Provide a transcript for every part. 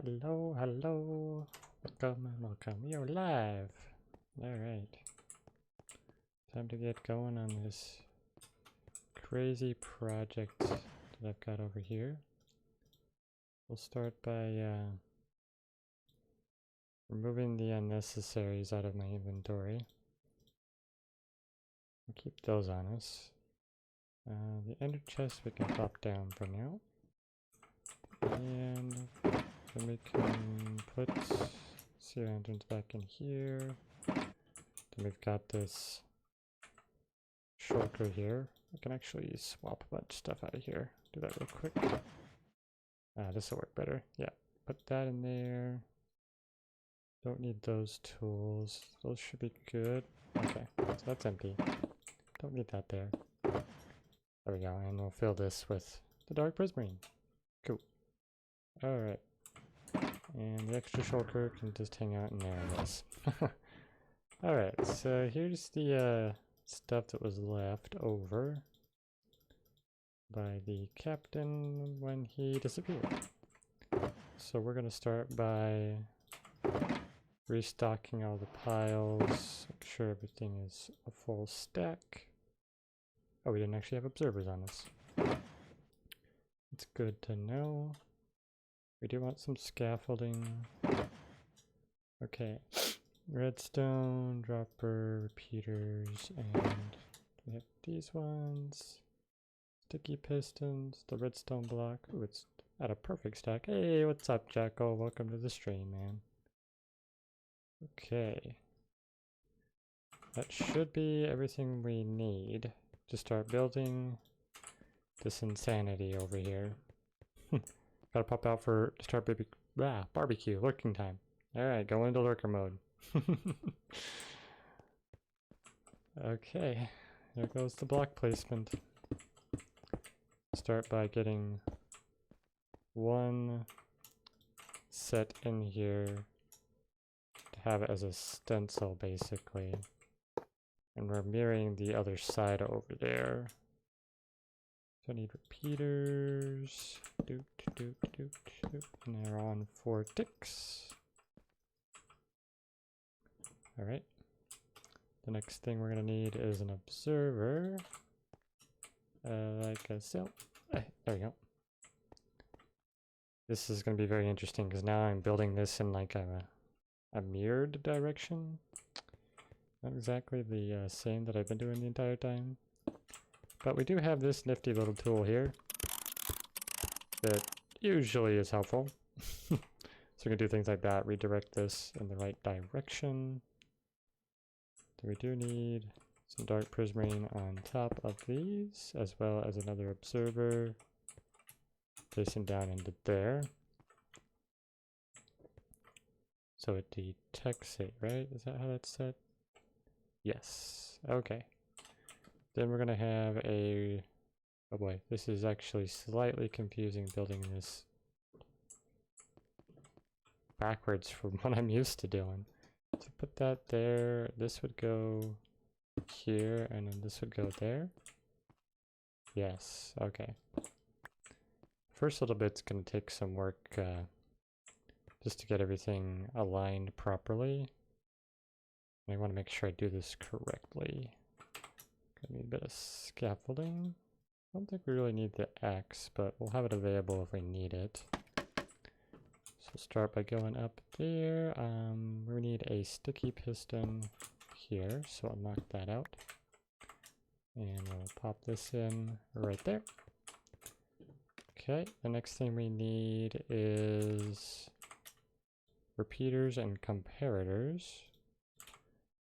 Hello, hello. Welcome, welcome. We are live. Alright. Time to get going on this crazy project that I've got over here. We'll start by removing the unnecessaries out of my inventory. I'll keep those on us. The ender chest we can pop down for now. And then we can put sea lanterns back in here. Then we've got this shulker here. I can actually swap a bunch of stuff out of here. Do that real quick. This will work better. Yeah, put that in there. Don't need those tools. Those should be good. Okay, so that's empty. Don't need that there. There we go, and we'll fill this with the dark prismarine. Cool. Alright. And the extra shulker can just hang out in there, I guess. Alright, so here's the stuff that was left over by the captain when he disappeared. So we're gonna start by restocking all the piles, make sure everything is a full stack. Oh, we didn't actually have observers on us. It's good to know. We do want some scaffolding. Okay. Redstone, dropper, repeaters, and we have these ones. Sticky pistons, the redstone block. Ooh, it's at a perfect stack. Hey, what's up, Jacko? Welcome to the stream, man. Okay. That should be everything we need to start building this insanity over here. Gotta pop out for start barbecue, lurking time. Alright, go into lurker mode. Okay, there goes the block placement. Start by getting one set in here to have it as a stencil, basically. And we're mirroring the other side over there. So I need repeaters. Doot, doot, doot, doot. And they're on 4 ticks. Alright. The next thing we're going to need is an observer. Like so. There we go. This is going to be very interesting because now I'm building this in like a mirrored direction. Not exactly the same that I've been doing the entire time. But we do have this nifty little tool here that usually is helpful. So we can do things like that, redirect this in the right direction. We do need some dark prismarine on top of these, as well as another observer placing down into there. So it detects it, right? Is that how that's set? Yes. Okay. Then we're going to have a... Oh boy, this is actually slightly confusing building this backwards from what I'm used to doing. So put that there, this would go here, and then this would go there. Yes, okay. First little bit's gonna take some work just to get everything aligned properly. I want to make sure I do this correctly. Gonna need a bit of scaffolding. I don't think we really need the axe, but we'll have it available if we need it. So start by going up there. We need a sticky piston here, so I'll knock that out. And we'll pop this in right there. Okay, the next thing we need is repeaters and comparators.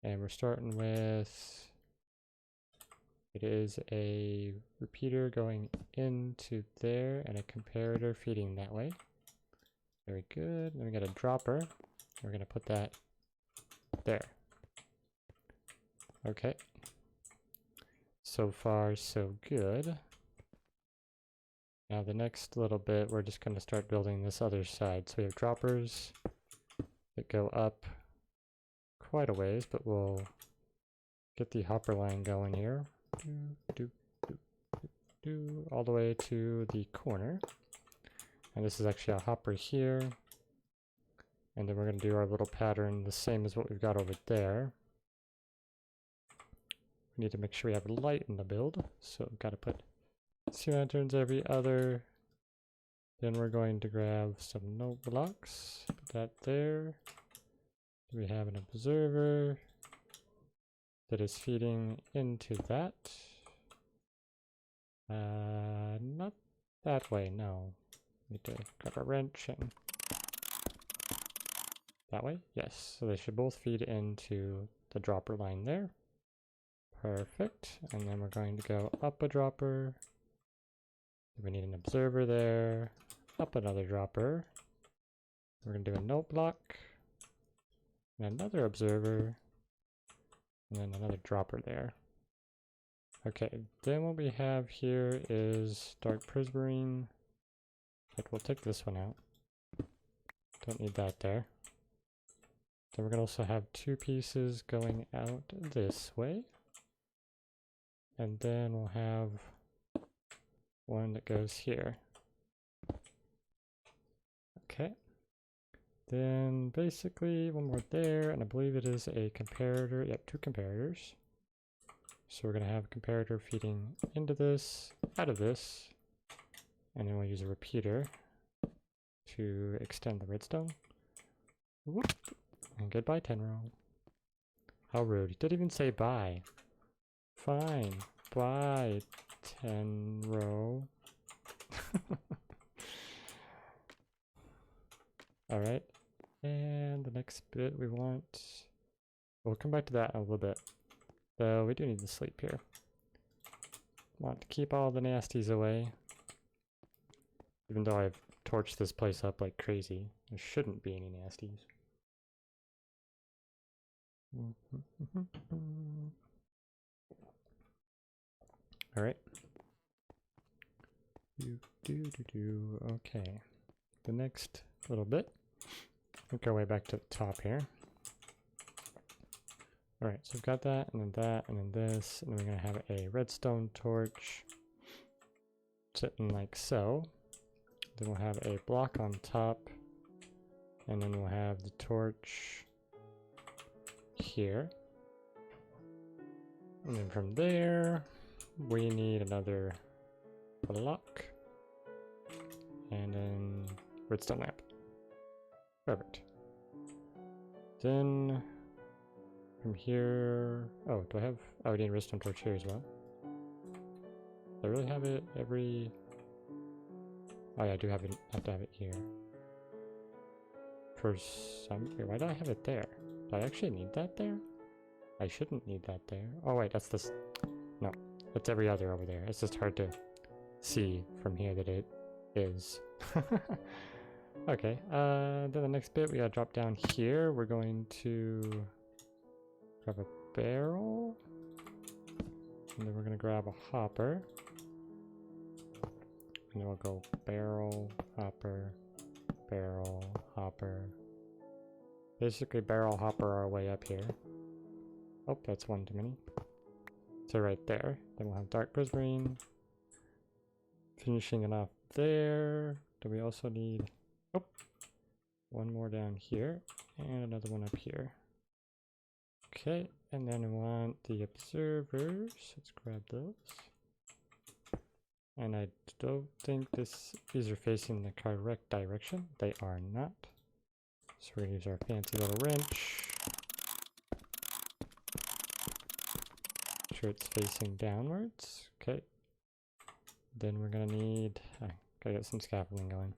And we're starting with, it is a repeater going into there and a comparator feeding that way. Very good. Then we got a dropper. We're going to put that there. Okay. So far, so good. Now the next little bit, we're just going to start building this other side. So we have droppers that go up quite a ways, but we'll get the hopper line going here. All the way to the corner. And this is actually a hopper here. And then we're going to do our little pattern the same as what we've got over there. We need to make sure we have light in the build. So we've got to put sea lanterns every other. Then we're going to grab some note blocks. Put that there. We have an observer that is feeding into that. Not that way, no. Need to grab a wrench and that way? Yes. So they should both feed into the dropper line there. Perfect. And then we're going to go up a dropper. We need an observer there. Up another dropper. We're going to do a note block. And another observer. And then another dropper there. Okay, then what we have here is dark prismarine. Like, we'll take this one out. Don't need that there. Then we're going to also have two pieces going out this way. And then we'll have one that goes here. Okay. Then basically one more there, and I believe it is a comparator. Yep, two comparators. So we're going to have a comparator feeding into this, out of this, and then we'll use a repeater to extend the redstone. Whoop. And goodbye, Tenro. How rude. He didn't even say bye. Fine. Bye, Tenro. Alright. And the next bit we want... We'll come back to that in a little bit. Though we do need to sleep here. Want to keep all the nasties away. Even though I've torched this place up like crazy. There shouldn't be any nasties. Alright. Okay. The next little bit. Make our way back to the top here. Alright, so we've got that, and then this, and then we're going to have a redstone torch sitting like so. Then we'll have a block on top, and then we'll have the torch here. And then from there, we need another block, and then redstone lamp. Perfect. Then from here, oh, do I have, oh, I need a redstone torch here as well. Do I really have it every, oh yeah, I do have to have it here. For some, why do I have it there? Do I actually need that there? I shouldn't need that there. Oh wait, that's this, no, it's every other over there. It's just hard to see from here that it is. Okay, then the next bit we gotta drop down here. We're going to grab a barrel, and then we're gonna grab a hopper, and then we'll go barrel, hopper, barrel, hopper. Basically barrel hopper our way up here. Oh, that's one too many. So right there. Then we'll have dark prismarine. Finishing it off there. Do we also need... Oh! One more down here. And another one up here. Okay, and then we want the observers. Let's grab those. And I don't think these are facing the correct direction. They are not. So we're going to use our fancy little wrench. Make sure it's facing downwards. Okay. Then we're going to need... gotta get some scaffolding going.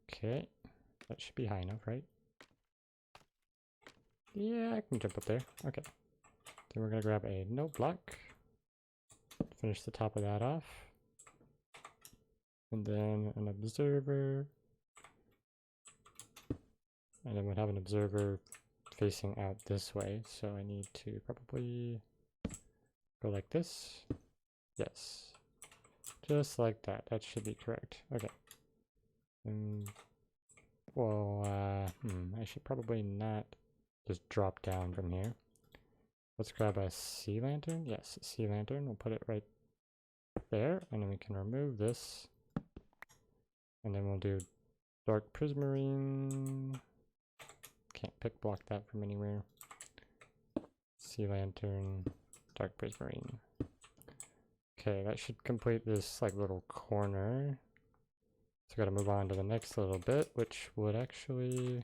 Okay. That should be high enough, right? Yeah, I can jump up there. Okay. Then we're going to grab a note block. Finish the top of that off. And then an observer. And then we'll have an observer facing out this way. So I need to probably go like this. Yes. Just like that. That should be correct. Okay. Well, I should probably not just drop down from here. Let's grab a sea lantern. Yes, a sea lantern. We'll put it right there, and then we can remove this. And then we'll do dark prismarine. Can't pick block that from anywhere. Sea lantern, dark prismarine. Okay, that should complete this like little corner. So gotta move on to the next little bit, which would actually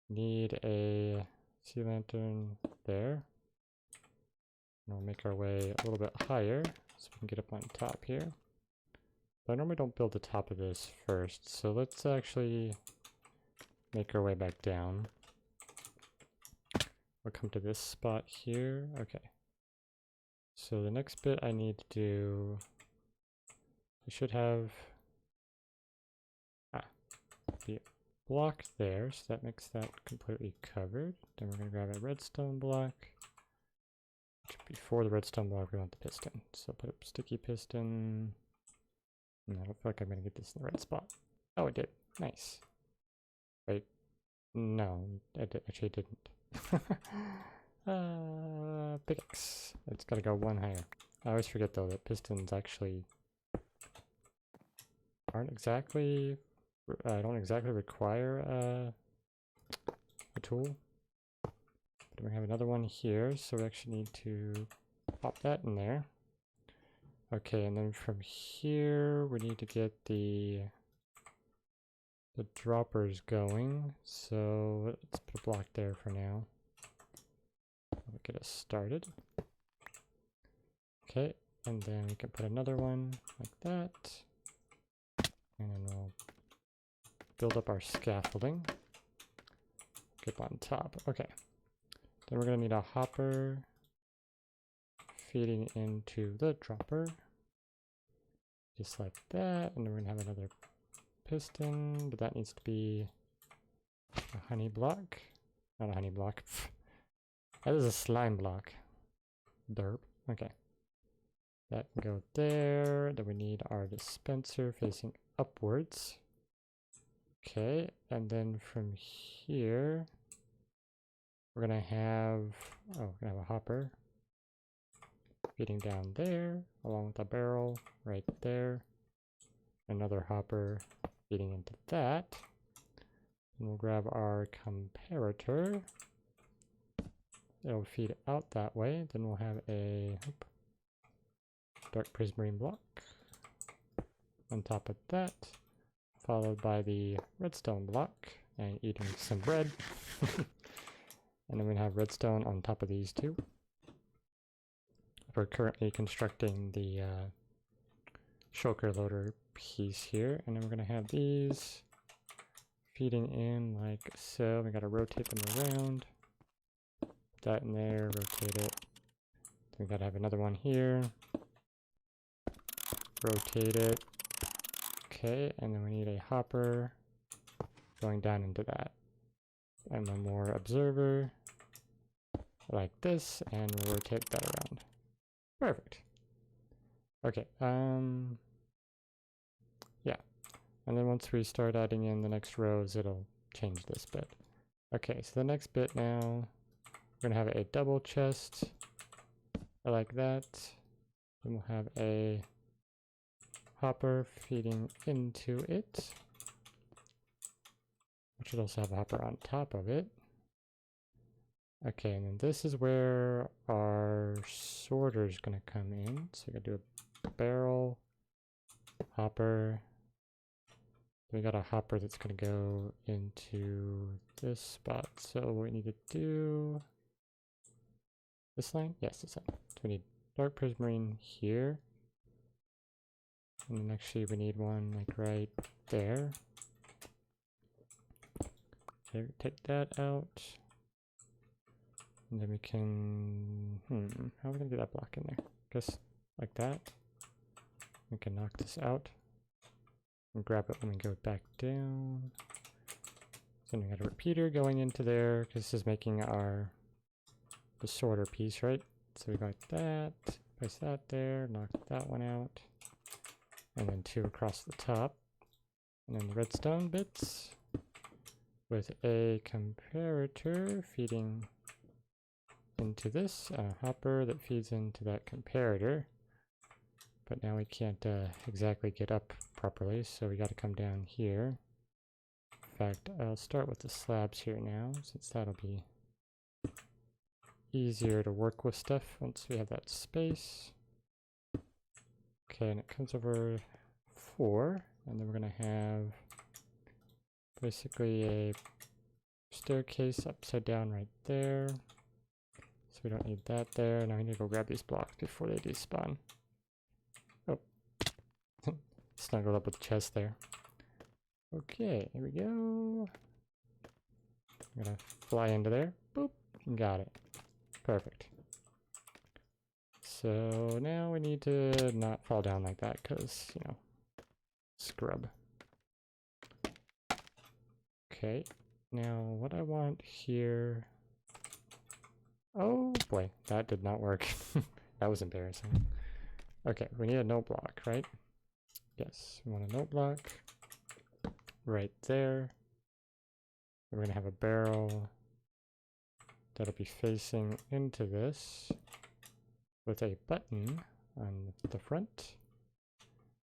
need a sea lantern there. And we'll make our way a little bit higher so we can get up on top here. But I normally don't build the top of this first, so let's actually make our way back down. We'll come to this spot here. Okay. So the next bit I need to do, I should have the block there, so that makes that completely covered. Then we're going to grab a redstone block. Before the redstone block, we want the piston. So put up sticky piston. And I don't feel like I'm going to get this in the right spot. Oh, it did. Nice. Wait. No, actually it didn't. Pickaxe. It's got to go one higher. I always forget though that pistons actually don't exactly require a tool. But we have another one here, so we actually need to pop that in there. Okay, and then from here we need to get the droppers going. So let's put a block there for now. That'll get us started. Okay, and then we can put another one like that. And then we'll build up our scaffolding. Get on top. Okay. Then we're going to need a hopper feeding into the dropper. Just like that. And then we're going to have another piston, but that needs to be a honey block. Not a honey block. That is a slime block. Derp. Okay. That can go there. Then we need our dispenser facing upwards. Okay, and then from here, we're gonna have, a hopper feeding down there, along with a barrel right there. Another hopper feeding into that. And we'll grab our comparator. It'll feed out that way. Then we'll have a dark prismarine block on top of that, followed by the redstone block and eating some bread. And then we have redstone on top of these two. We're currently constructing the shulker loader piece here, and then we're going to have these feeding in like so. We got to rotate them around. Put that in there, rotate it. Then we got to have another one here. Rotate it. Okay, and then we need a hopper going down into that. And one more observer like this, and we'll rotate that around. Perfect. Okay, yeah. And then once we start adding in the next rows, it'll change this bit. Okay, so the next bit now, we're gonna have a double chest like that. Then we'll have a hopper feeding into it. We should also have a hopper on top of it. Okay, and then this is where our sorter is going to come in. So we got to do a barrel, hopper. We got a hopper that's going to go into this spot. So what we need to do, this line? Yes, this line. So we need dark prismarine here. And then actually we need one like right there. Okay, take that out. And then we can, how are we gonna get that block in there? Guess like that. We can knock this out and grab it when we go back down. So then we got a repeater going into there because this is making the sorter piece, right? So we got that, place that there, knock that one out, and then two across the top, and then the redstone bits with a comparator feeding into this, and a hopper that feeds into that comparator. but now we can't exactly get up properly, so we got to come down here. In fact, I'll start with the slabs here now, since that'll be easier to work with stuff once we have that space. Okay, and it comes over 4, and then we're going to have basically a staircase upside down right there. So we don't need that there. Now we need to go grab these blocks before they despawn. Oh. Snuggled up with the chest there. Okay, here we go. I'm gonna fly into there. Boop. Got it. Perfect. So now we need to not fall down like that because, you know, scrub. Okay. Now what I want here... Oh boy, that did not work. That was embarrassing. Okay, we need a note block, right? Yes, we want a note block right there. We're gonna have a barrel that'll be facing into this with a button on the front.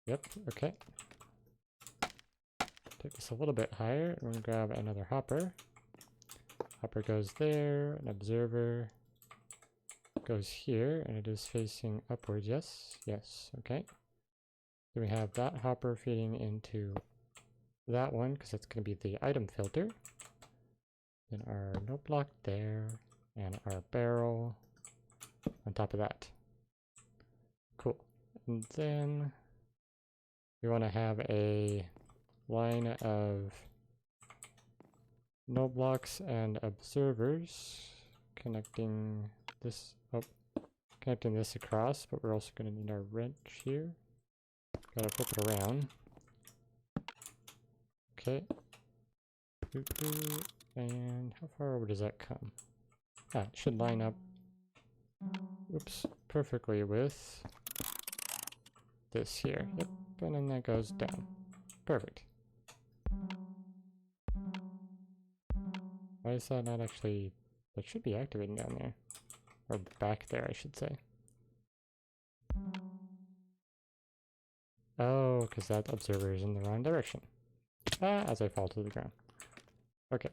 Yep, okay. Take this a little bit higher. We're gonna grab another hopper. Hopper goes there, an observer goes here, and it is facing upwards. Yes, yes, okay. Then we have that hopper feeding into that one because it's going to be the item filter. Then our note block there, and our barrel on top of that. Cool. And then we want to have a line of note blocks and observers connecting this connecting this across, but we're also going to need our wrench here. Gotta flip it around. Okay. And how far over does that come? Ah, it should line up, oops, perfectly with this here. Yep, and then that goes down. Perfect. Why is that not actually... That should be activating down there. Or back there, I should say. Oh, because that observer is in the wrong direction. Ah, as I fall to the ground. Okay.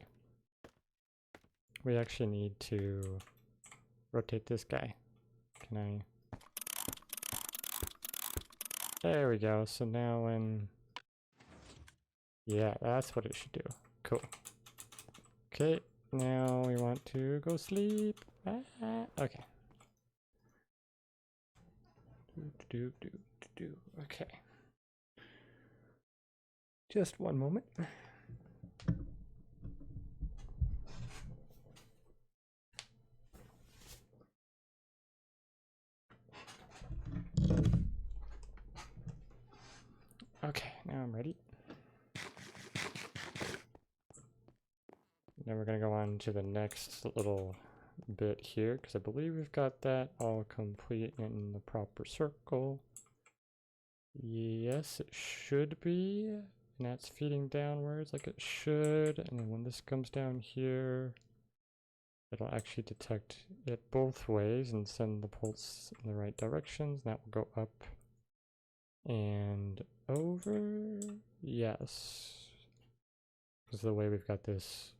We actually need to rotate this guy. Can I... There we go. So now when... Yeah, that's what it should do. Cool. Okay, now we want to go sleep. Okay. Okay. Just one moment. Okay, now I'm ready. Now we're going to go on to the next little bit here, because I believe we've got that all complete in the proper circle. Yes, it should be. And that's feeding downwards like it should. And then when this comes down here, it'll actually detect it both ways and send the pulse in the right directions. And that will go up and over. Yes. Because of the way we've got this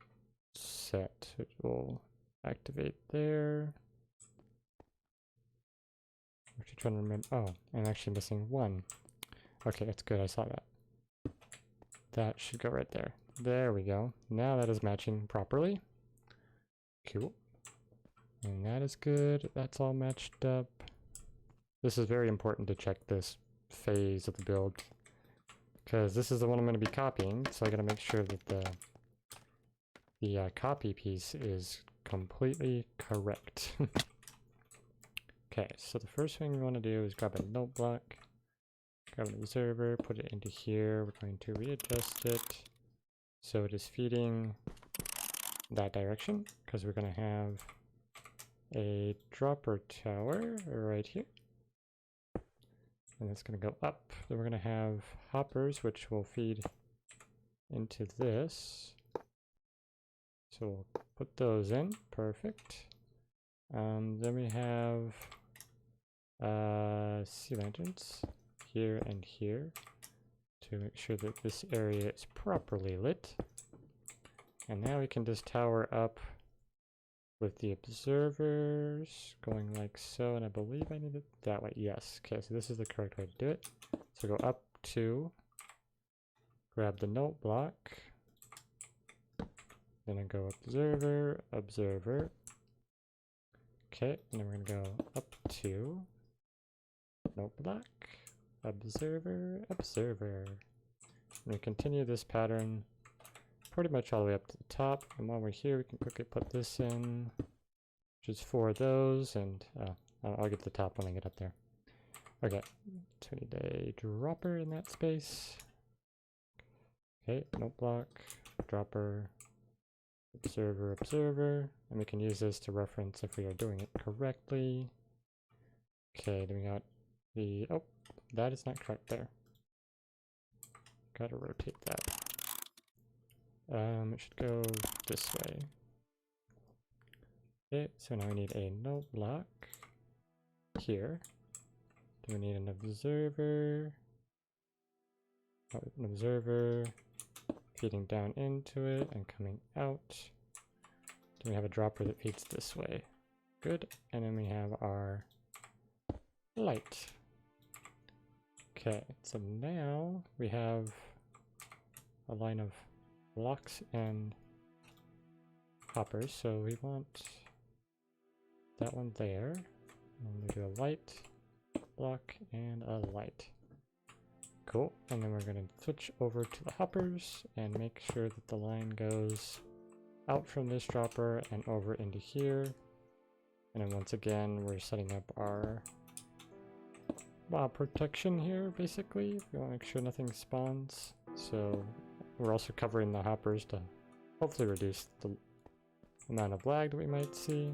set, it will activate there. I'm actually trying to remember. Oh, I'm actually missing one. Okay, that's good. I saw that. That should go right there. There we go. Now that is matching properly. Cool. And that is good. That's all matched up. This is very important to check this phase of the build, because this is the one I'm going to be copying, so I got to make sure that the copy piece is completely correct. Okay, so the first thing we want to do is grab a note block, grab an observer, put it into here. We're going to readjust it so it is feeding that direction, because we're going to have a dropper tower right here. And it's going to go up. Then we're going to have hoppers, which will feed into this. So we'll put those in. Perfect. Then we have sea lanterns here and here to make sure that this area is properly lit. And now we can just tower up with the observers going like so, and I believe I need it that way. Yes. Okay, so this is the correct way to do it. So go up to, grab the note block, then I go observer, observer. Okay, and then we're gonna go up to note block, observer, observer. And we continue this pattern pretty much all the way up to the top. And while we're here, we can quickly put this in, which is 4 of those, and I'll get the top when I get up there. Okay, so we need a dropper in that space. Okay, note block, dropper, observer, observer, and we can use this to reference if we are doing it correctly. Okay, then we got the, oh, that is not correct there. Gotta rotate that. It should go this way. Okay, so now we need a note block here. Do we need an observer? Oh, an observer feeding down into it and coming out. Do we have a dropper that feeds this way? Good. And then we have our light. Okay, so now we have a line of blocks and hoppers, so we want that one there, and we do a light, block, and a light. Cool, and then we're going to switch over to the hoppers and make sure that the line goes out from this dropper and over into here. And then once again, we're setting up our mob protection here, basically. We want to make sure nothing spawns, so we're also covering the hoppers to hopefully reduce the amount of lag that we might see.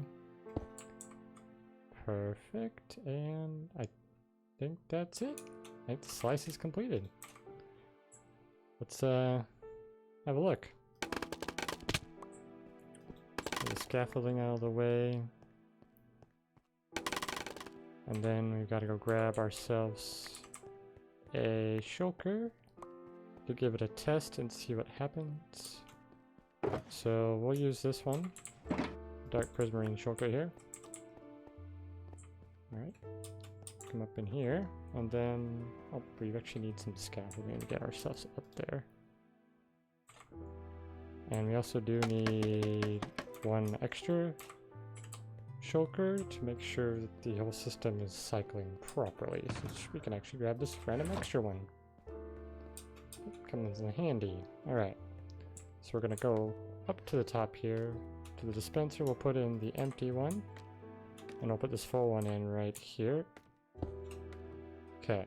Perfect, and I think that's it. I think the slice is completed. Let's have a look. Get the scaffolding out of the way. And then we've got to go grab ourselves a shulker to give it a test and see what happens. So we'll use this one, dark prismarine shulker here. Alright, come up in here, and then, oh, we actually need some scaffolding to get ourselves up there. And we also do need one extra shulker to make sure that the whole system is cycling properly. So we can actually grab this random extra one. It comes in handy. Alright, so we're gonna go up to the top here to the dispenser. We'll put in the empty one, and I'll put this full one in right here. Okay.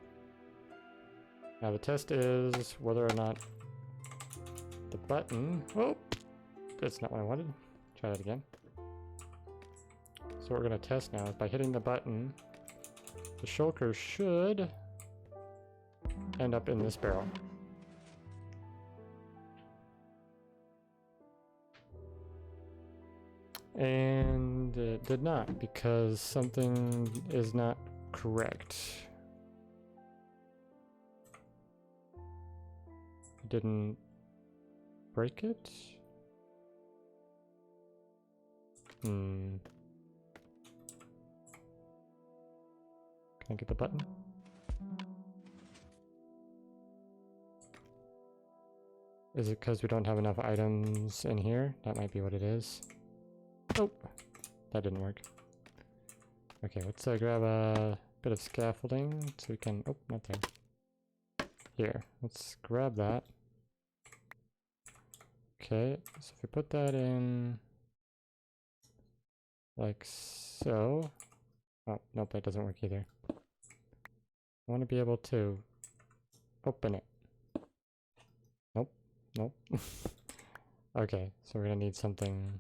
Now the test is whether or not the button, oh, that's not what I wanted. Try that again. So what we're gonna test now is by hitting the button, the shulker should end up in this barrel. And it did not, because something is not correct. It didn't break it? Can I get the button? Is it because we don't have enough items in here? That might be what it is. Oh, that didn't work. Okay, let's grab a bit of scaffolding so we can, oh, not there. Here, let's grab that. Okay, so if we put that in like so. Oh, nope, that doesn't work either. I want to be able to open it. Nope, nope. Okay, so we're gonna need something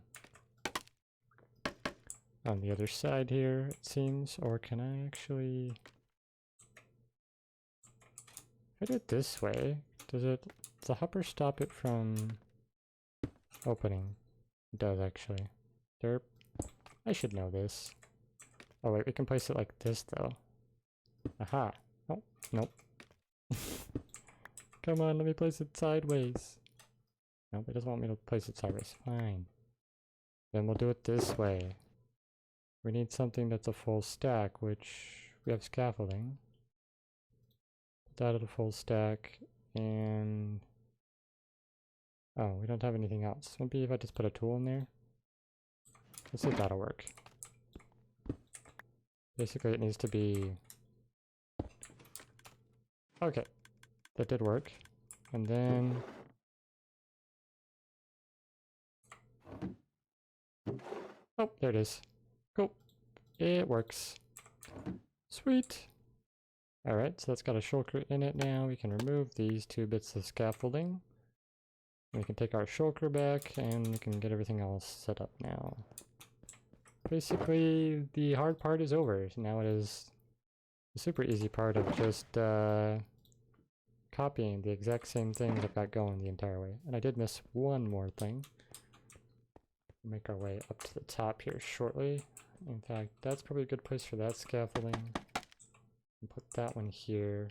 on the other side here, it seems. Or can I actually, if I do it this way, does the hopper stop it from opening? It does actually. Derp. I should know this. Oh wait, we can place it like this though. Aha. Oh, nope. Come on, let me place it sideways. Nope, it doesn't want me to place it sideways. Fine. Then we'll do it this way. We need something that's a full stack, which we have scaffolding. Put that at a full stack, and... oh, we don't have anything else. Maybe if I just put a tool in there? Let's see if that'll work. Basically, it needs to be... okay, that did work. And then... oh, there it is. Cool. It works. Sweet. Alright, so that's got a shulker in it now. We can remove these 2 bits of scaffolding. We can take our shulker back, and we can get everything else set up now. Basically, the hard part is over. Now it is the super easy part of just copying the exact same things I've got going the entire way. And I did miss one more thing. Make our way up to the top here shortly. In fact, that's probably a good place for that scaffolding. And put that one here.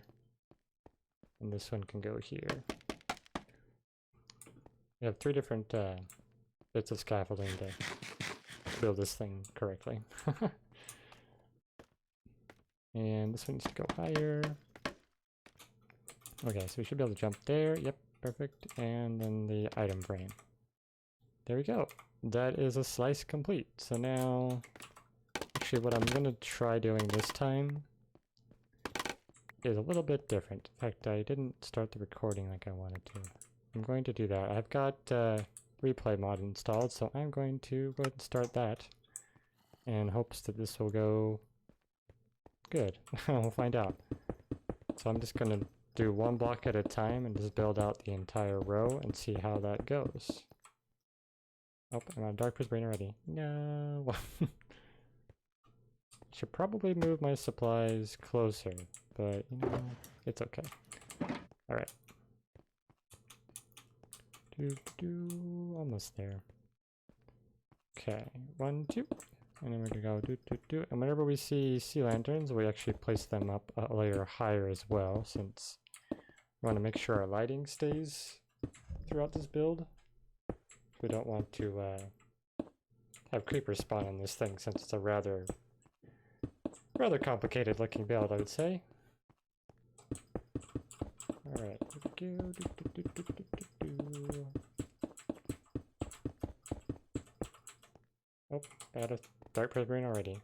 And this one can go here. We have 3 different bits of scaffolding to build this thing correctly. And this one needs to go higher. Okay, so we should be able to jump there. Yep, perfect. And then the item frame. There we go. That is a slice complete. So now, actually what I'm going to try doing this time is a little bit different. In fact, I didn't start the recording like I wanted to. I'm going to do that. I've got replay mod installed, so I'm going to go ahead and start that in hopes that this will go good. We'll find out. So I'm just going to do 1 block at a time and just build out the entire row and see how that goes. Oh, I'm on dark prism already. No. Should probably move my supplies closer, but you know, it's okay. Alright. Almost there. Okay, 1, 2. And then we're gonna go do. And whenever we see sea lanterns, we actually place them up a layer higher as well, since we want to make sure our lighting stays throughout this build. We don't want to have creepers spawn on this thing, since it's a rather complicated looking build, I would say. Alright, here we go. Oh, out of dark prismarine already.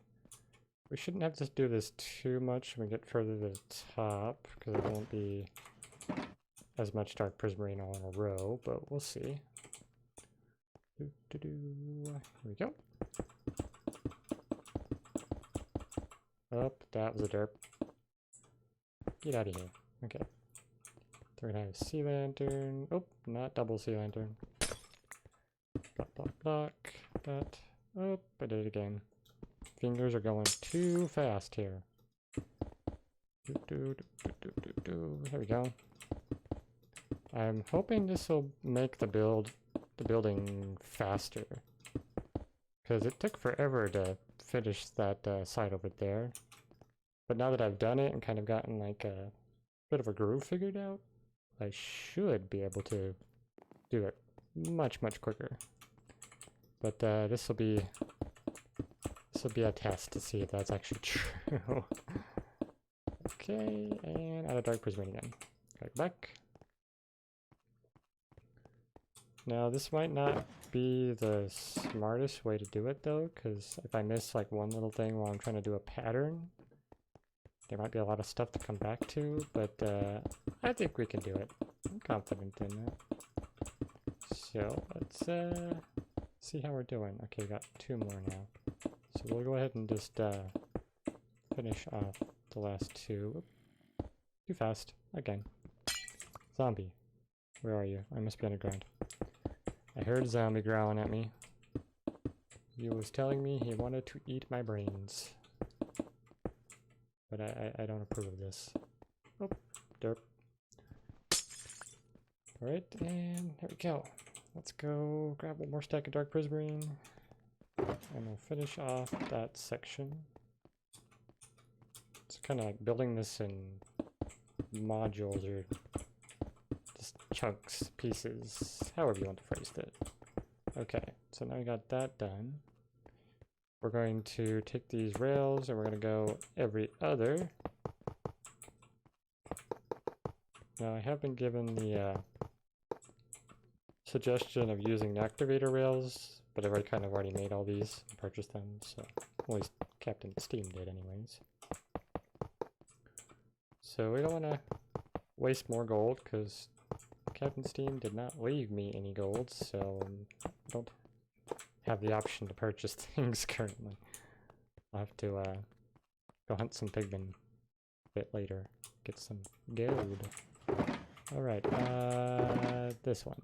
We shouldn't have to do this too much when we get further to the top, because it won't be as much dark prismarine all in a row, but we'll see. Here we go. Oh, that was a derp. Get out of here. Okay. We're gonna have a sea lantern. Oh, not double sea lantern. Block, block, block. That. Oh, I did it again. Fingers are going too fast here. There we go. I'm hoping this will make the building faster, because it took forever to finish that side over there. But now that I've done it and kind of gotten like a bit of a groove figured out, I should be able to do it much quicker. But this will be a test to see if that's actually true. Okay, and out of dark prism again. Go back. Now this might not be the smartest way to do it though, because if I miss like one little thing while I'm trying to do a pattern, there might be a lot of stuff to come back to, but I think we can do it. I'm confident in that. So let's see how we're doing. Okay, we got 2 more now. So we'll go ahead and just finish off the last 2. Too fast. Again. Zombie. Where are you? I must be underground. I heard a zombie growling at me. He was telling me he wanted to eat my brains. But I don't approve of this. Oh, derp. Alright, and there we go. Let's go grab 1 more stack of dark prismarine. And we'll finish off that section. Let's kind of like building this in modules or just chunks, pieces, however you want to phrase it. Okay, so now we got that done. We're going to take these rails and we're going to go every other. Now I have been given the suggestion of using activator rails, but I've already made all these and purchased them, so at least Captain Steam did anyways. So we don't want to waste more gold because Captain Steam did not leave me any gold, so I don't have the option to purchase things currently. I'll have to go hunt some pigmen a bit later, get some gold. Alright, this one.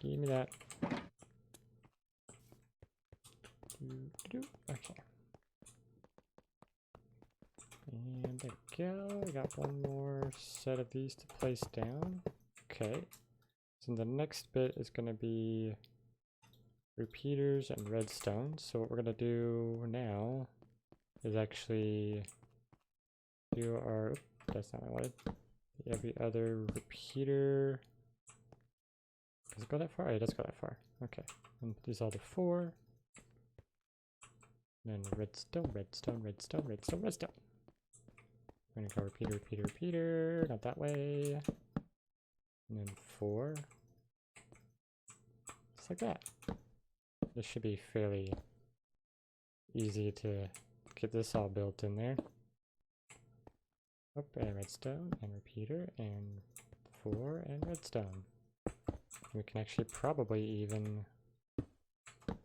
Give me that. Okay. And there we go. We got one more set of these to place down. Okay. So the next bit is going to be repeaters and redstone. So what we're going to do now is actually do our... Oops, that's not what I wanted. Every other repeater. Does it go that far? Oh, it does go that far. Okay. And these are the 4. And then redstone, redstone, redstone, redstone, redstone. We're gonna go repeater, repeater, repeater. Not that way. And then 4. Just like that. This should be fairly easy to get this all built in there. Oh, and redstone, and repeater, and 4, and redstone. We can actually probably even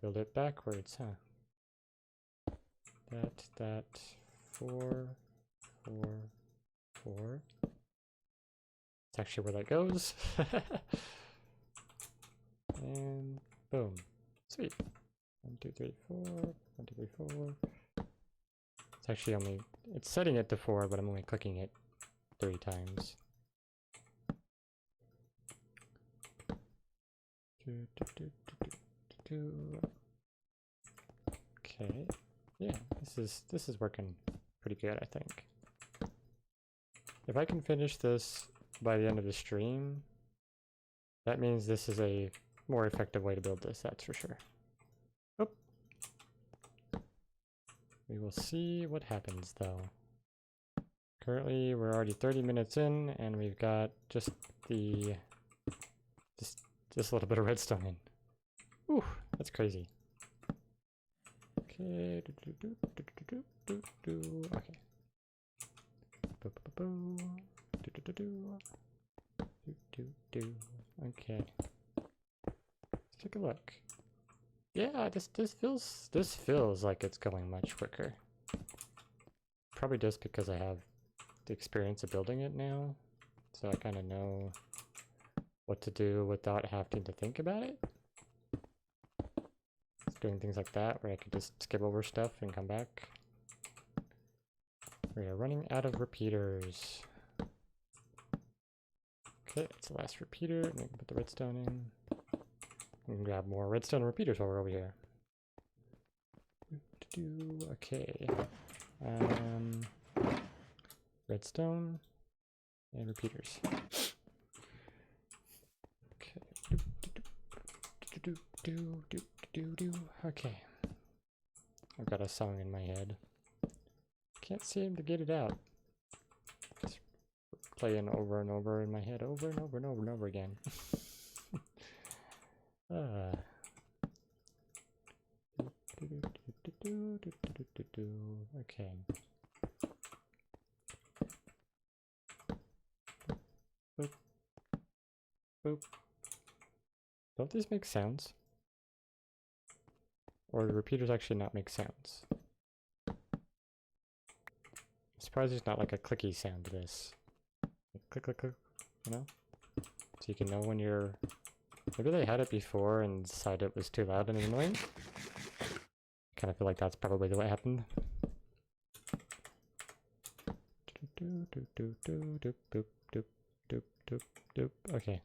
build it backwards, huh? That, 4, 4, 4. That's actually where that goes. And boom. Sweet. 1, 2, 3, 4. 1, 2, 3, 4. It's actually only, it's setting it to 4, but I'm only clicking it 3 times. Okay, yeah, this is working pretty good, I think. If I can finish this by the end of the stream, that means this is a more effective way to build this, that's for sure. Oh. We will see what happens though. Currently, we're already 30 minutes in, and we've got just a little bit of redstone in. Ooh, that's crazy. Okay. Okay. Okay. Let's take a look. Yeah, this feels like it's going much quicker. Probably just because I have the experience of building it now, so I kind of know what to do without having to think about it. It's doing things like that where I could just skip over stuff and come back. We are running out of repeaters. Okay, that's the last repeater. And we can put the redstone in. We can grab more redstone repeaters while we're over here. Okay. Redstone and repeaters. Okay. I've got a song in my head. Can't seem to get it out. It's playing over and over in my head, over and over and over and over again. Okay. Boop. Boop. Don't these make sounds? Or do repeaters actually not make sounds? I'm surprised there's not like a clicky sound to this. Like click, click, click, you know? So you can know when you're... Maybe they had it before and decided it was too loud and annoying. Kind of feel like that's probably the way it happened. Okay.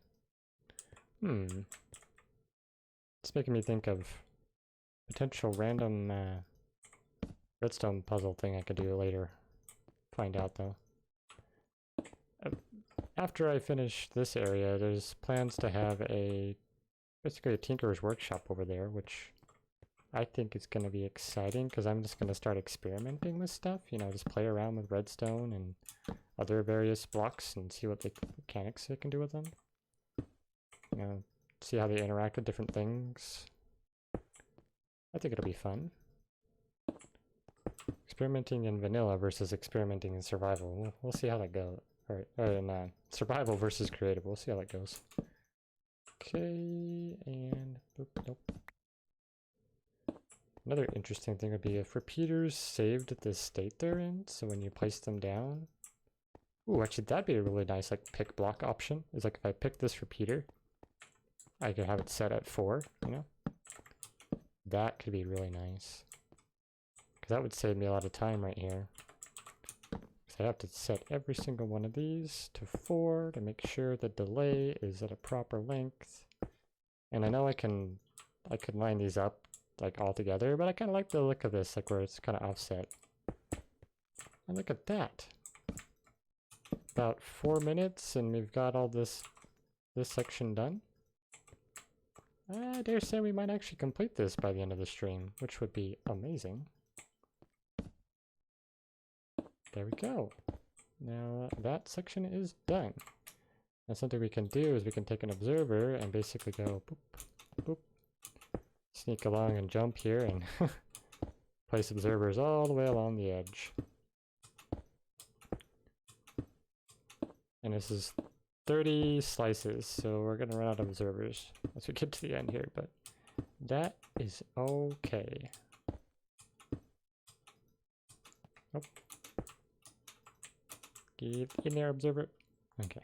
It's making me think of potential random redstone puzzle thing I could do later. find out though. After I finish this area, there's plans to have basically a Tinkerer's Workshop over there, which I think is going to be exciting because I'm just going to start experimenting with stuff, you know, just play around with redstone and other various blocks and see what mechanics I can do with them. You know, see how they interact with different things. I think it'll be fun. Experimenting in vanilla versus experimenting in survival. We'll see how that goes. Or in survival versus creative. We'll see how that goes. Okay, and nope. Another interesting thing would be if repeaters saved the state they're in, so when you place them down. Ooh, actually that'd be a really nice like pick block option. Is like if I pick this repeater, I could have it set at 4, you know? That could be really nice. Because that would save me a lot of time right here. Because I have to set every single one of these to 4 to make sure the delay is at a proper length. And I know I can line these up like all together, but I kind of like the look of this, like where it's kind of offset. And look at that. About 4 minutes and we've got all this section done. I dare say we might actually complete this by the end of the stream, which would be amazing. There we go. Now that section is done. Now something we can do is we can take an observer and basically go boop, boop, sneak along and jump here and place observers all the way along the edge. And this is 30 slices, so we're gonna run out of observers as we get to the end here, but that is okay. Oh. Get in there, observer. Okay.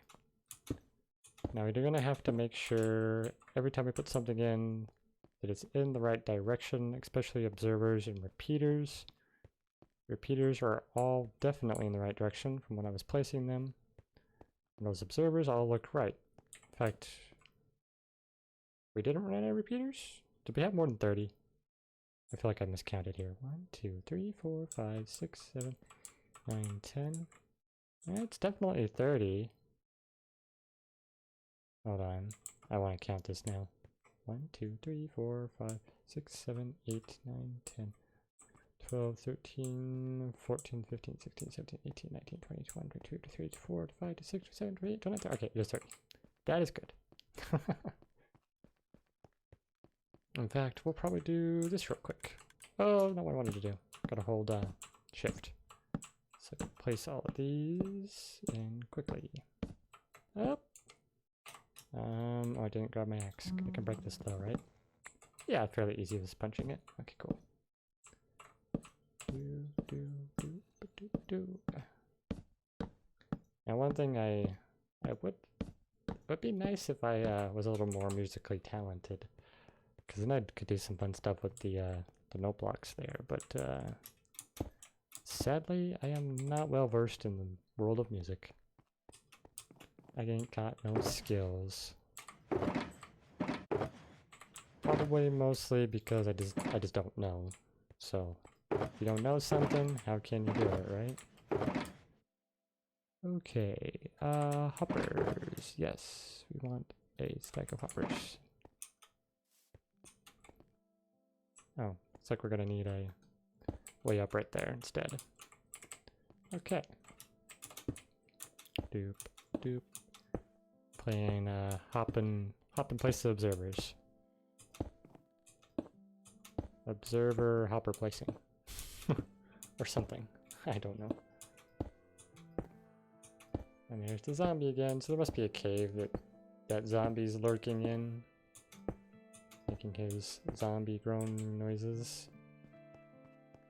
Now we're gonna have to make sure every time we put something in that it's in the right direction, especially observers and repeaters. Repeaters are all definitely in the right direction from when I was placing them. And those observers all look right. In fact, we didn't run out of repeaters? Did we have more than 30? I feel like I miscounted here. 1, 2, 3, 4, 5, 6, 7, 9, 10. It's definitely 30. Hold on. I want to count this now. 1, 2, 3, 4, 5, 6, 7, 8, 9, 10, 12, 13, 14, 15, 16, 17, 18, 19, 20, 21, 22, 23, 24, 25, 26, 27, 28, 29, 30. Okay, it is 30. That is good. In fact, we'll probably do this real quick. Oh, not what I wanted to do. Gotta hold shift. So place all of these in quickly. Up. Oh, I didn't grab my axe. I can break this though, right? Yeah, fairly easy with punching it. Okay, cool. Now one thing I would be nice if I was a little more musically talented, because then I could do some fun stuff with the note blocks there. But sadly, I am not well versed in the world of music. I ain't got no skills. Probably mostly because I just don't know. So if you don't know something, how can you do it, right? Okay, hoppers. Yes, we want a stack of hoppers. Oh, looks like we're gonna need a way up right there instead. Okay. Doop, doop. Playing hop and place the observers. Observer hopper placing. Or something. I don't know. And there's the zombie again, so there must be a cave that zombie's lurking in, making his zombie groan noises.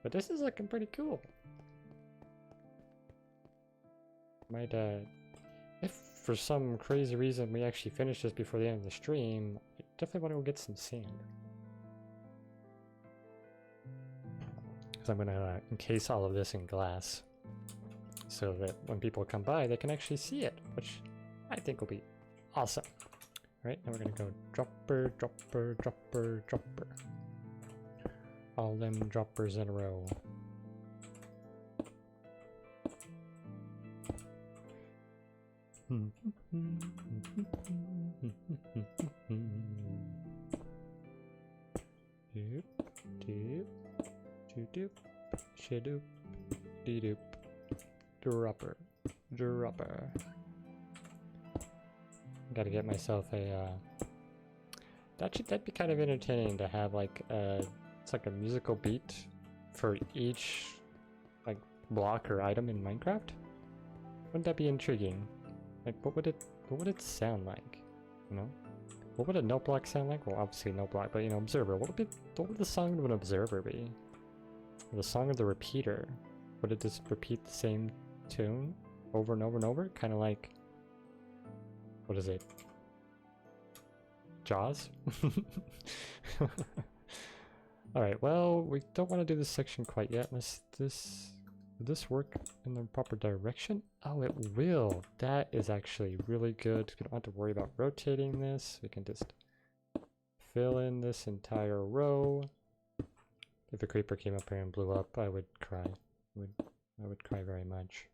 But this is looking pretty cool. Might if for some crazy reason we actually finish this before the end of the stream, I definitely want to go get some sand. Because I'm gonna encase all of this in glass, so that when people come by, they can actually see it, which I think will be awesome. Right, now we're gonna go dropper, dropper, dropper, dropper. All them droppers in a row. Doop, doop, doop, shadoop, deedoop, dropper, dropper. Gotta get myself a, that'd be kind of entertaining to have like, it's like a musical beat for each, like, block or item in Minecraft. Wouldn't that be intriguing? Like, what would it sound like? You know? What would a note block sound like? Well, obviously no block, but you know, observer. What would the song of an observer be? Or the song of the repeater? Would it just repeat the same tune over and over and over? Kind of like, what is it? Jaws? Alright, well, we don't want to do this section quite yet unless will this work in the proper direction? Oh, it will. That is actually really good. We don't have to worry about rotating this. We can just fill in this entire row. If a creeper came up here and blew up, I would cry. I would cry very much.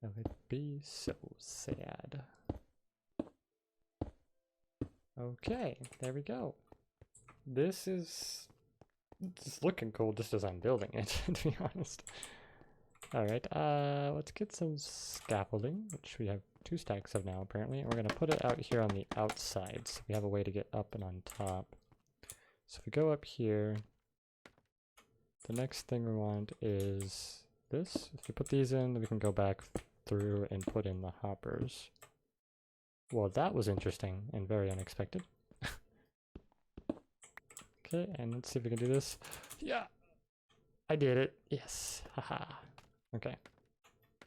That would be so sad. Okay, there we go. This is just looking cool just as I'm building it, to be honest. Alright, let's get some scaffolding, which we have 2 stacks of now apparently, and we're going to put it out here on the outside so we have a way to get up and on top. So if we go up here, the next thing we want is this. If we put these in, then we can go back through and put in the hoppers. Well, that was interesting and very unexpected. Okay, and let's see if we can do this. Yeah! I did it. Yes. Haha. Okay.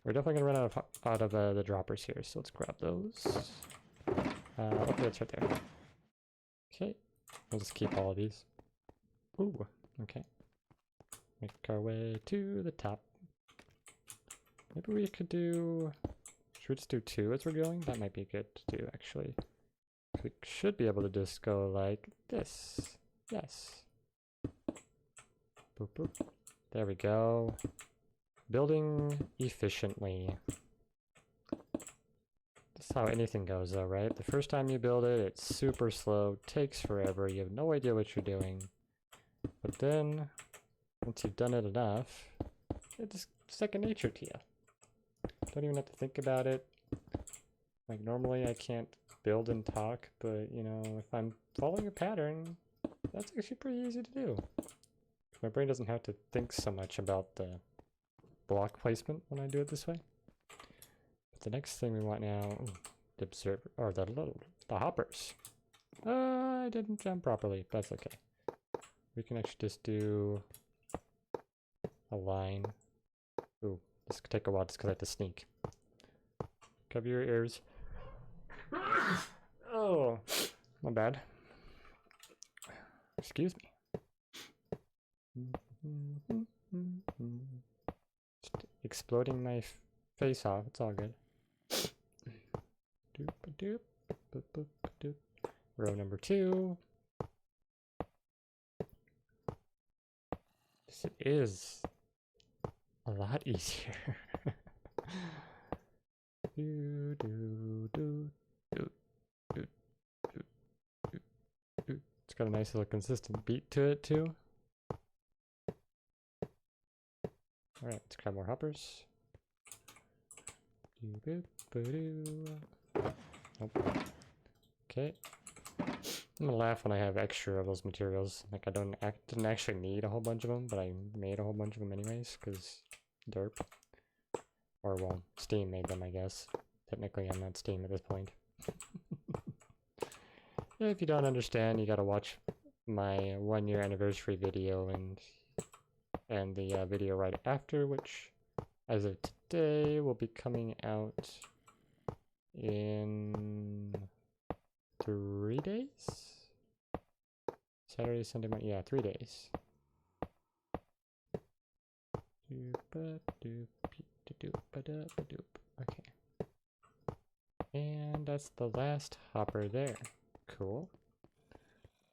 We're definitely gonna run out of the droppers here, so let's grab those. Okay, that's right there. Okay. We'll just keep all of these. Ooh, okay. Make our way to the top. Maybe we could do... Should we just do 2 as we're going? That might be good to do, actually. We should be able to just go like this. Yes. Boop, boop. There we go. Building efficiently. That's how anything goes though, right? The first time you build it, it's super slow, takes forever, you have no idea what you're doing. But then, once you've done it enough, it's second nature to you. Don't even have to think about it. Like normally I can't build and talk, but you know, if I'm following a pattern, that's actually pretty easy to do. My brain doesn't have to think so much about the block placement when I do it this way. But the next thing we want now, the observer, or the hoppers. I didn't jump properly, that's okay. We can actually just do a line. Ooh, this could take a while just because I have to sneak. Cover your ears. Oh, my bad. Excuse me. Just exploding my face off, it's all good. Doop, doop, boop, boop, doop. Row number 2. This is a lot easier. Do, do, do, do, do, do, do, do. It's got a nice little consistent beat to it too. Alright, let's grab more hoppers. Nope. Okay. I'm gonna laugh when I have extra of those materials. Like I didn't actually need a whole bunch of them, but I made a whole bunch of them anyways, because derp. Or well, Steam made them, I guess. Technically I'm not Steam at this point. If you don't understand, you gotta watch my 1-year anniversary video and the video right after, which as of today will be coming out in 3 days? Saturday, Sunday, Monday, yeah, 3 days. Okay. And that's the last hopper there. Cool.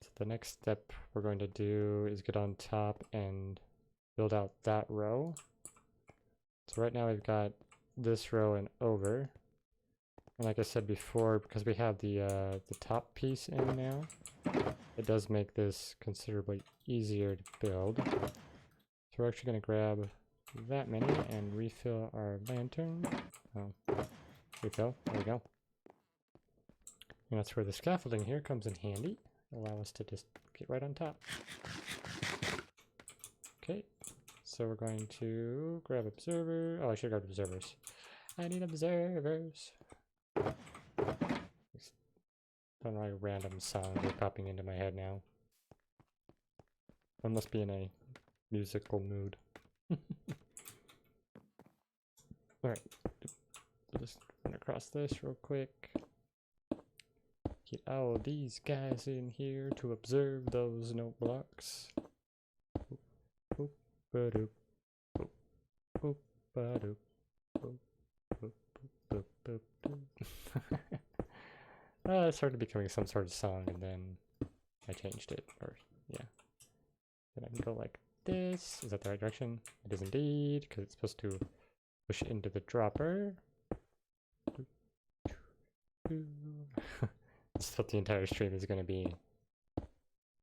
So the next step we're going to do is get on top and build out that row. So right now we've got this row and over. And like I said before, because we have the top piece in now, it does make this considerably easier to build. So we're actually going to grab that many and refill our lantern. Oh, refill. There we go. And that's where the scaffolding here comes in handy. Allow us to just get right on top. Okay, so we're going to grab observer. Oh, I should have grabbed observers. I need observers. Don't know why random songs are popping into my head now. I must be in a musical mood. Alright, just run across this real quick. Get all these guys in here to observe those note blocks. Boop, ba-doop, boop, boop, ba-doop, boop, boop, boop, boop, boop. It started becoming some sort of song, and then I changed it, or yeah. Then I can go like this. Is that the right direction? It is indeed, because it's supposed to push into the dropper. That's what the entire stream is going to be.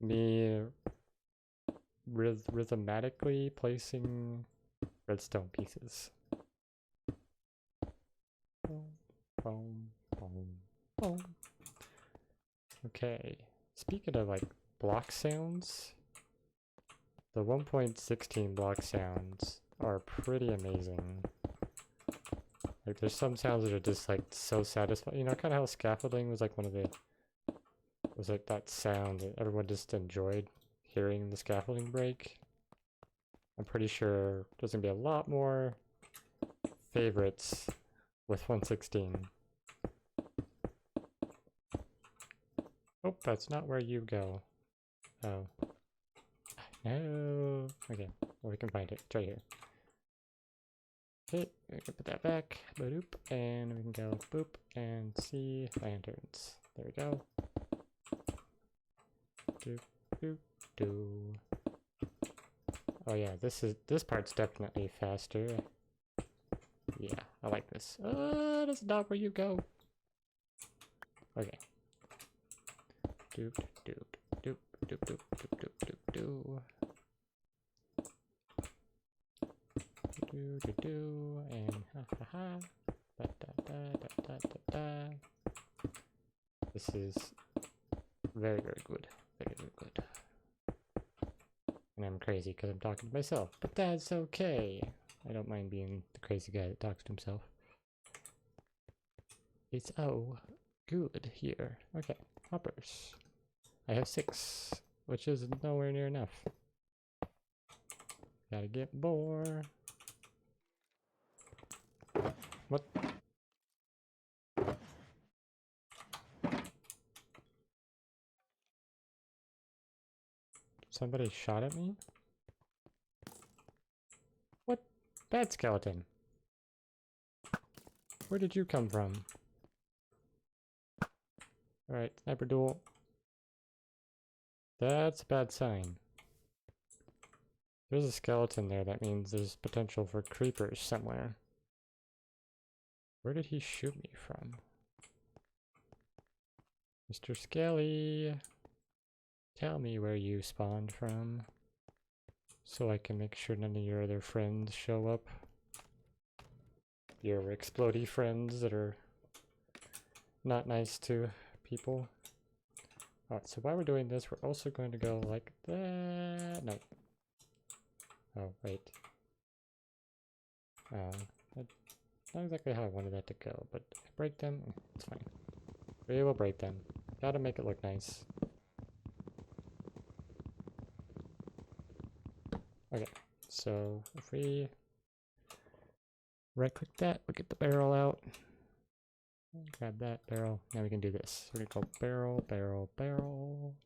Me rhythmatically placing redstone pieces. Boom, boom, boom. Okay, speaking of like block sounds, the 1.16 block sounds are pretty amazing. Like there's some sounds that are just like so satisfying. You know, kind of how scaffolding was like one of the, was like that sound that everyone just enjoyed hearing the scaffolding break. I'm pretty sure there's gonna be a lot more favorites with 116. Oh, that's not where you go. Oh. No. Okay, well we can find it. It's right here. Okay, we can put that back. Boop, and we can go boop and see lanterns. There we go. Doop, doop, doo. Oh yeah, this part's definitely faster. Yeah, I like this. That's not where you go. Okay. Doop, doop, doop, doop, doop, doop, doop, doop, doo. Do do do and ha ha ha. Da da da da da da da. This is very, very good. Very, very good. And I'm crazy because I'm talking to myself, but that's okay. I don't mind being the crazy guy that talks to himself. It's oh good here. Okay, hoppers. I have 6, which is nowhere near enough. Gotta get more. What? Somebody shot at me? What? Bad skeleton. Where did you come from? Alright, sniper duel. That's a bad sign. There's a skeleton there, that means there's potential for creepers somewhere. Where did he shoot me from? Mr. Skelly, tell me where you spawned from, so I can make sure none of your other friends show up. Your explodey friends that are not nice to people. Alright, so while we're doing this, we're also going to go like that. No. Oh, wait. That's not exactly how I wanted that to go, but if I break them, it's fine. We will break them. Gotta make it look nice. Okay, so if we right click that, we get the barrel out. Grab that barrel. Now we can do this. We're gonna go barrel, barrel, barrel.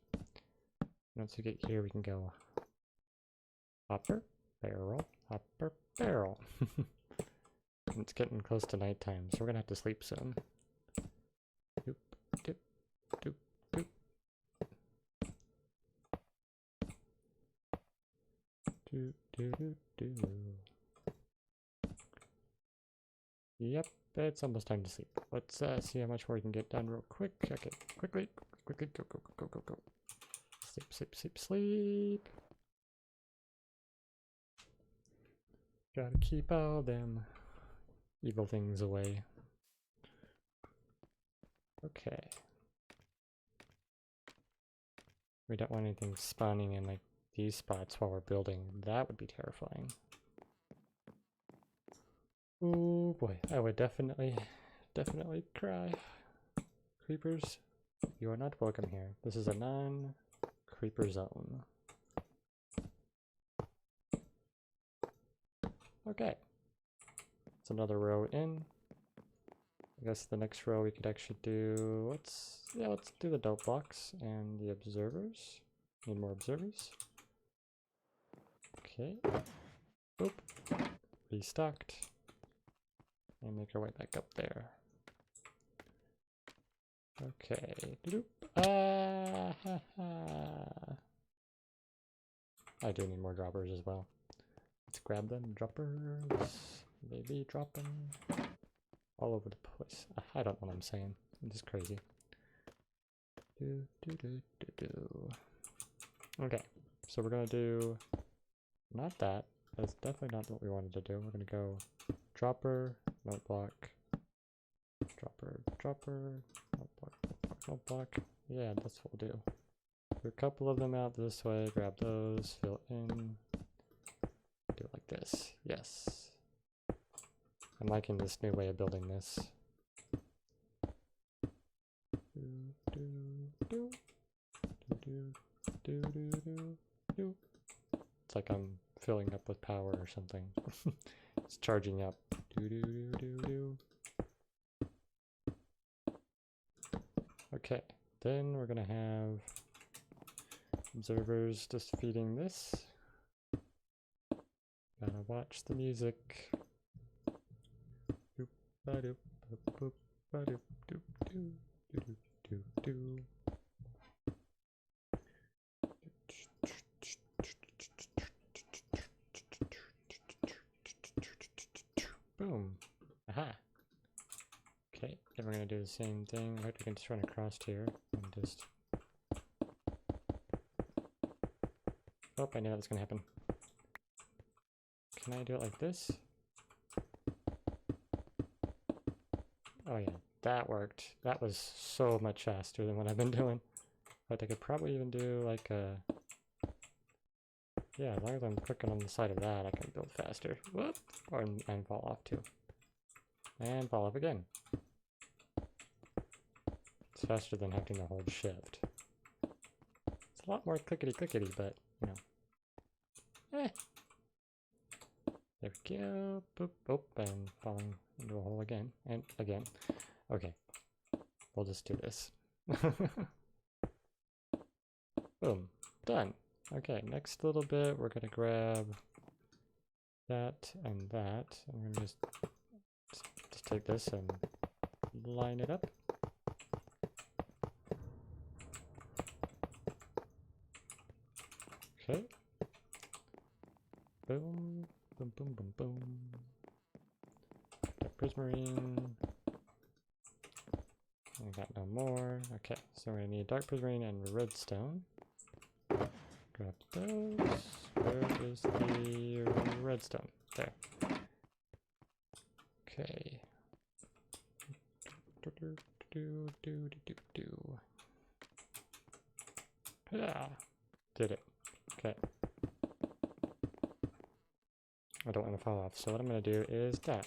Once we get here, we can go hopper, barrel, hopper, barrel. It's getting close to nighttime, so we're gonna have to sleep soon. Doop, doop, doop, doop. Do, do, do, do. Yep, it's almost time to sleep. Let's see how much more we can get done real quick. Okay, quickly, quickly, go, go, go, go, go, go. Sleep, sleep, sleep, sleep. Gotta keep all them evil things away. Okay. We don't want anything spawning in like these spots while we're building. That would be terrifying. Oh boy, I would definitely cry. Creepers, you are not welcome here. This is a non-creeper zone. Okay. It's another row in. I guess the next row we could actually do, let's do the dope blocks and the observers. Need more observers. Okay. Oop. Restocked. And make our way back up there. Okay. Doop. Ah, ha, ha. I do need more droppers as well. Let's grab them. Droppers. They be dropping all over the place. I don't know what I'm saying. I'm just crazy. Do, do, do, do, do. Okay. So we're gonna do not that. That's definitely not what we wanted to do. We're gonna go dropper, note block, dropper, dropper, note block, note block, note block. Yeah, that's what we'll do. Do a couple of them out this way, grab those, fill in, do it like this. Yes. I'm liking this new way of building this. Do, do, do, do, do, do, do, do, do. It's like I'm filling up with power or something. It's charging up. Do, do, do, do, do. Okay, then we're gonna have observers just feeding this. Gotta watch the music. Doop, ba-doop, boop, boop, ba-doop, doop, doo, doo, doo, doo. Boom. Aha. Okay, then we're gonna do the same thing. Right, we can just run across here and just. Oh, I knew that was gonna happen. Can I do it like this? Oh yeah, that worked. That was so much faster than what I've been doing. But I could probably even do like a. Yeah, as long as I'm clicking on the side of that, I can build faster. Whoop! Or, and fall off too. And fall off again. It's faster than having to hold shift. It's a lot more clickety-clickety, but, you know. Eh. There we go. Boop, boop, and falling into a hole again. And again. Okay. We'll just do this. Boom. Done. Okay, next little bit, we're gonna grab that and that. I'm gonna just take this and line it up. Okay. Boom, boom, boom, boom, boom. Dark prismarine. I got no more. Okay, so we're gonna need dark prismarine and redstone. Grab those. Where is the redstone? There. Okay. Yeah, did it. Okay. I don't want to fall off, so what I'm going to do is that.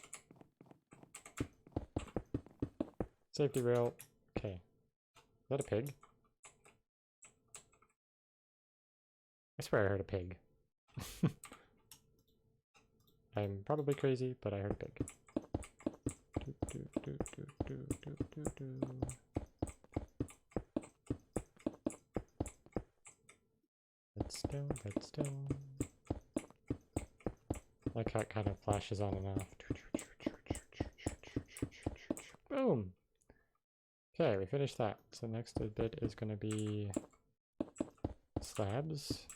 Safety rail. Okay. Is that a pig? I swear I heard a pig. I'm probably crazy, but I heard a pig. Redstone, redstone. Like how it kind of flashes on and off. Boom! Okay, we finished that. So next bit is going to be slabs.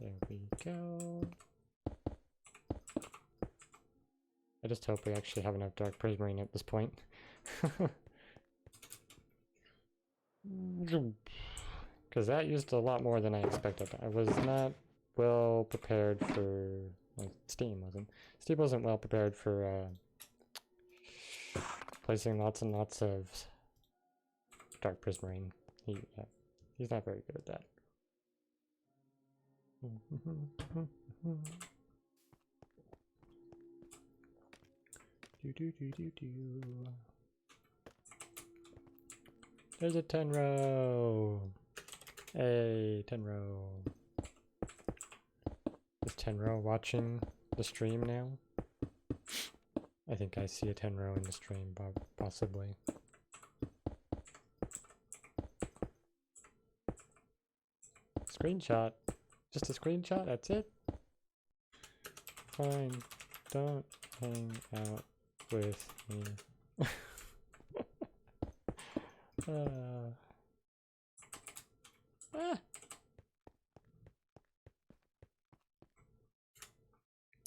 There we go. I just hope we actually have enough dark prismarine at this point. Because that used a lot more than I expected. I was not well prepared for... Well, Steam wasn't well prepared for placing lots and lots of dark prismarine. He's not very good at that. There's a 10 row. Hey, 10 row. Is 10 row watching the stream now? I think I see a 10 row in the stream, possibly. Screenshot. Just a screenshot, that's it? Fine. Don't hang out with me.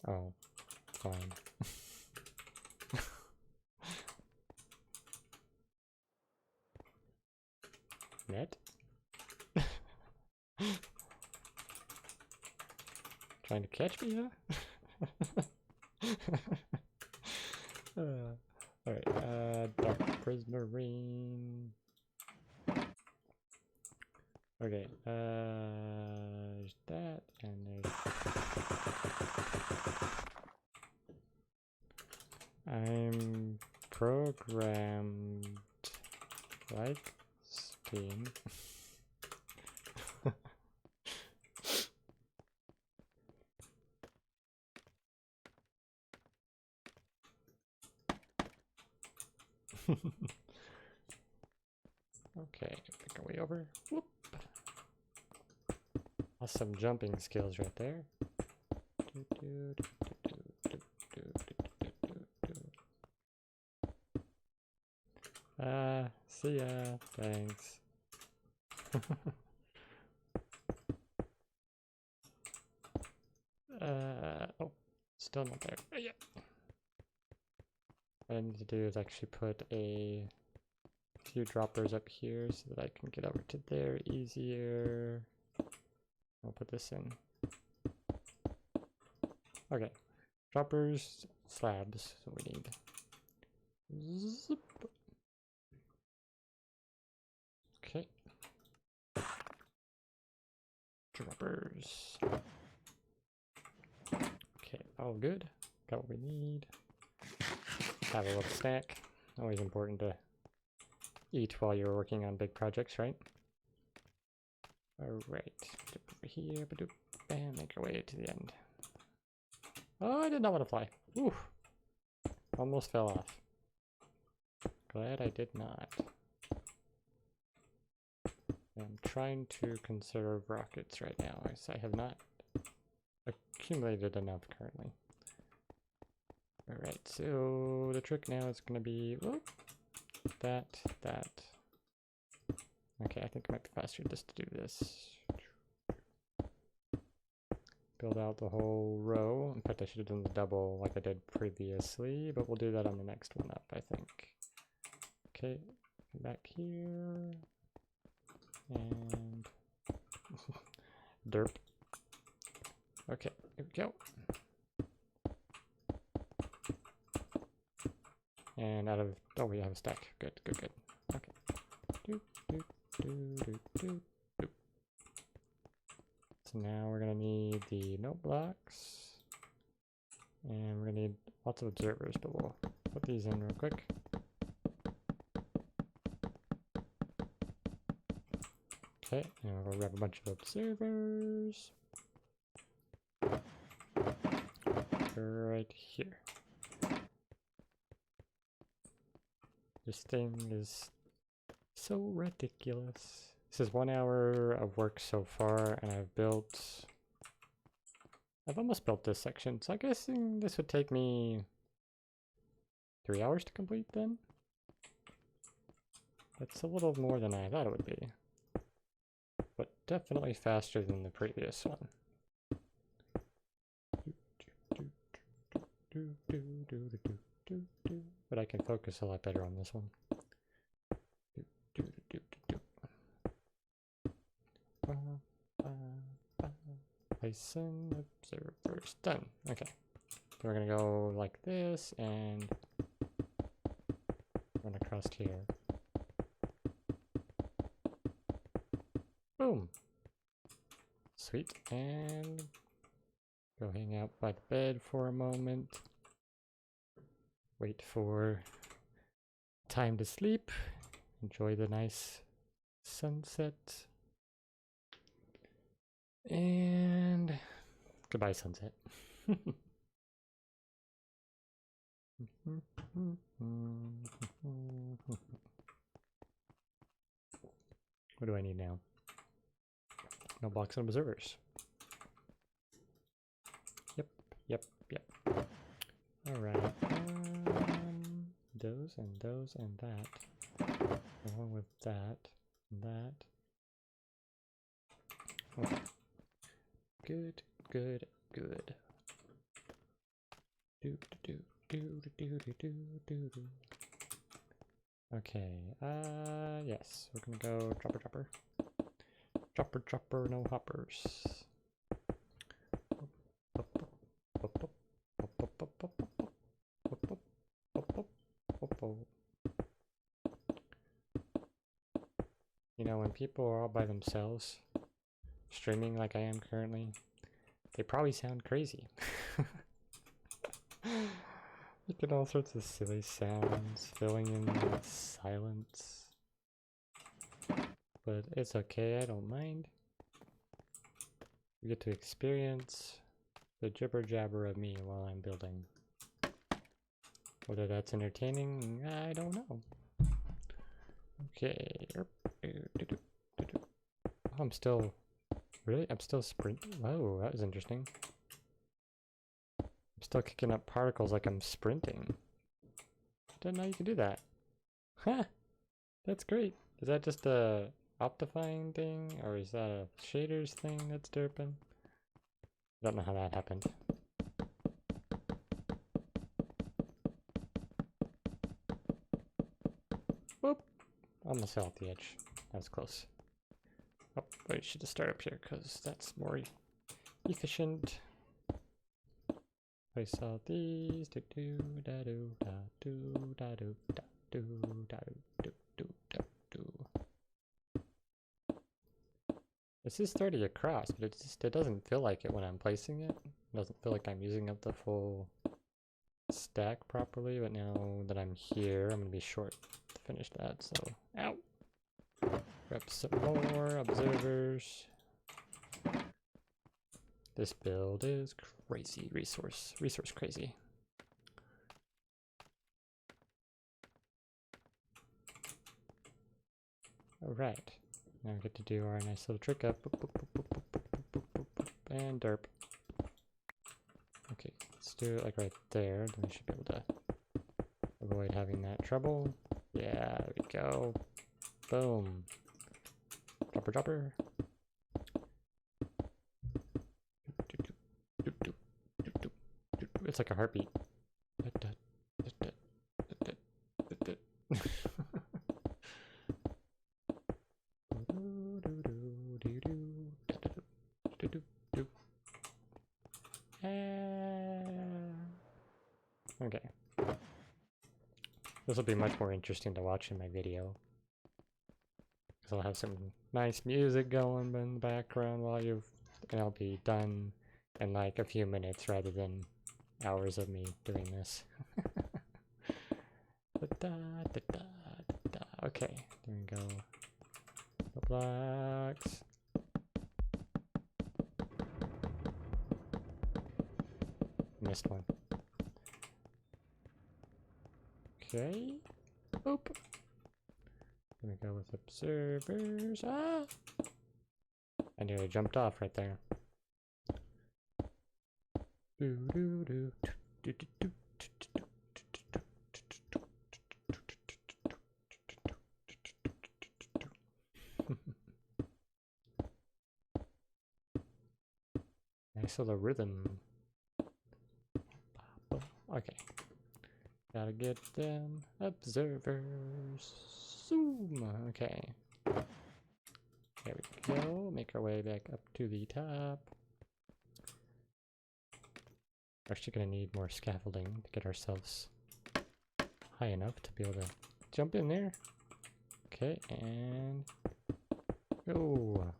Oh, fine. Net? Trying to catch me, huh? Alright, dark prismarine. Okay, there's that, and there's... I'm programmed like Steam. Okay, make our way over. Whoop. Awesome jumping skills right there. See ya. Thanks. Oh, still not there. Oh, yeah. What I need to do is actually put a few droppers up here so that I can get over to there easier. I'll put this in. Okay. Droppers, slabs, so we need. Zip. Okay. Droppers. Okay, all good. Got what we need. Have a little snack. Always important to eat while you're working on big projects, right? Alright. Over here. Bam, make our way to the end. Oh, I did not want to fly. Ooh. Almost fell off. Glad I did not. I'm trying to conserve rockets right now, as I have not accumulated enough currently. Alright, so the trick now is going to be whoop, that. Okay, I think it might be faster just to do this. Build out the whole row. In fact, I should have done the double like I did previously, but we'll do that on the next one up, I think. Okay, back here. And derp. Okay, here we go. And out of, oh, we have a stack. Good. Okay. So now we're gonna need the note blocks, and we're gonna need lots of observers, but we'll put these in real quick. Okay, and we'll grab a bunch of observers right here. This thing is so ridiculous. This is 1 hour of work so far, and I've almost built this section, so I'm guessing this would take me 3 hours to complete then? That's a little more than I thought it would be. But definitely faster than the previous one. But I can focus a lot better on this one. Place in observers. Done. Okay. So we're gonna go like this and run across here. Boom. Sweet. And go hang out by the bed for a moment. Wait for time to sleep. Enjoy the nice sunset. And goodbye, sunset. What do I need now? No box of observers. Yep. Alright. Those and that. Along with that and that. Okay. Good. Okay, yes, we're gonna go dropper, no hoppers. You know, when people are all by themselves, streaming like I am currently, they probably sound crazy. You get all sorts of silly sounds filling in the silence. But it's okay, I don't mind. You get to experience the jibber jabber of me while I'm building. Whether that's entertaining, I don't know. Okay. Oh, I'm still sprinting? Whoa, that was interesting. I'm still kicking up particles like I'm sprinting. Didn't know you could do that. Huh! That's great. Is that just a optifying thing, or is that a shaders thing that's derping? I don't know how that happened. Whoop! Almost fell off the edge. That was close. Oh, wait, should just start up here, because that's more efficient. Place all these. This is 30 across, but it doesn't feel like it when I'm placing it. It doesn't feel like I'm using up the full stack properly, but now that I'm here, I'm gonna be short to finish that, so ow! Grab some more observers. This build is crazy resource crazy. Alright, now we get to do our nice little trick up. And derp. Okay, let's do it like right there, then we should be able to avoid having that trouble. Yeah, there we go. Boom. Dropper. It's like a heartbeat. Okay. This will be much more interesting to watch in my video. Because I'll have some nice music going in the background and I'll be done in like a few minutes rather than hours of me doing this. Okay, there we go. The blocks. Missed one. Okay. Oop. Gonna go with observers. Ah! I nearly jumped off right there. Nice little rhythm. Okay. Gotta get them observers. Zoom. Okay. There we go. Make our way back up to the top. We're actually gonna need more scaffolding to get ourselves high enough to be able to jump in there. Okay, and go.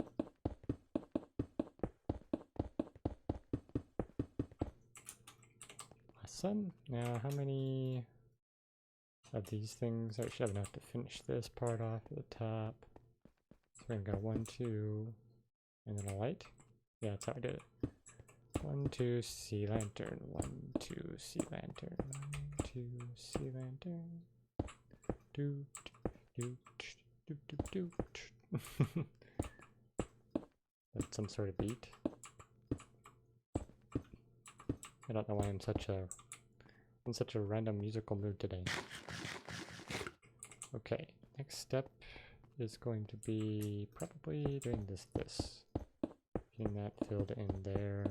Awesome. Now, how many of these things? I should have enough to finish this part off at the top. So we're gonna go 1, 2, and then a light. Yeah, that's how I did it. 1, 2, sea lantern. 1, 2, sea lantern. 1, 2, sea lantern. Do do do do do do. That's some sort of beat. I don't know why I'm in such a random musical mood today. Okay, next step is going to be probably doing this. Getting that filled in there.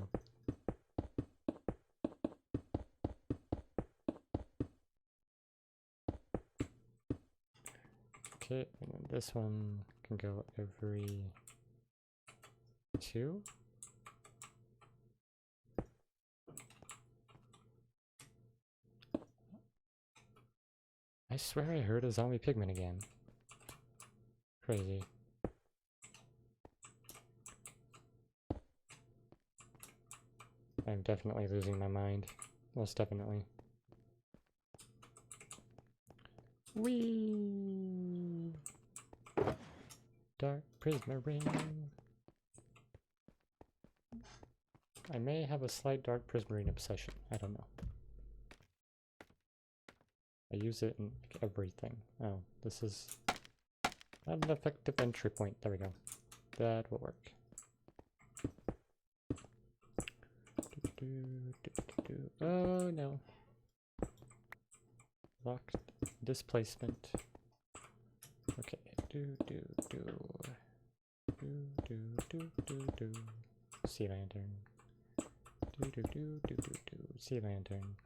Okay, and then this one can go every 2. I swear I heard a zombie pigman again. Crazy. I'm definitely losing my mind. Most definitely. Whee! Dark Prismarine. I may have a slight Dark Prismarine obsession. I don't know. I use it in everything. Oh, this is not an effective entry point. There we go. That will work. Oh no. Locked displacement. Okay. Sea lantern. Sea lantern.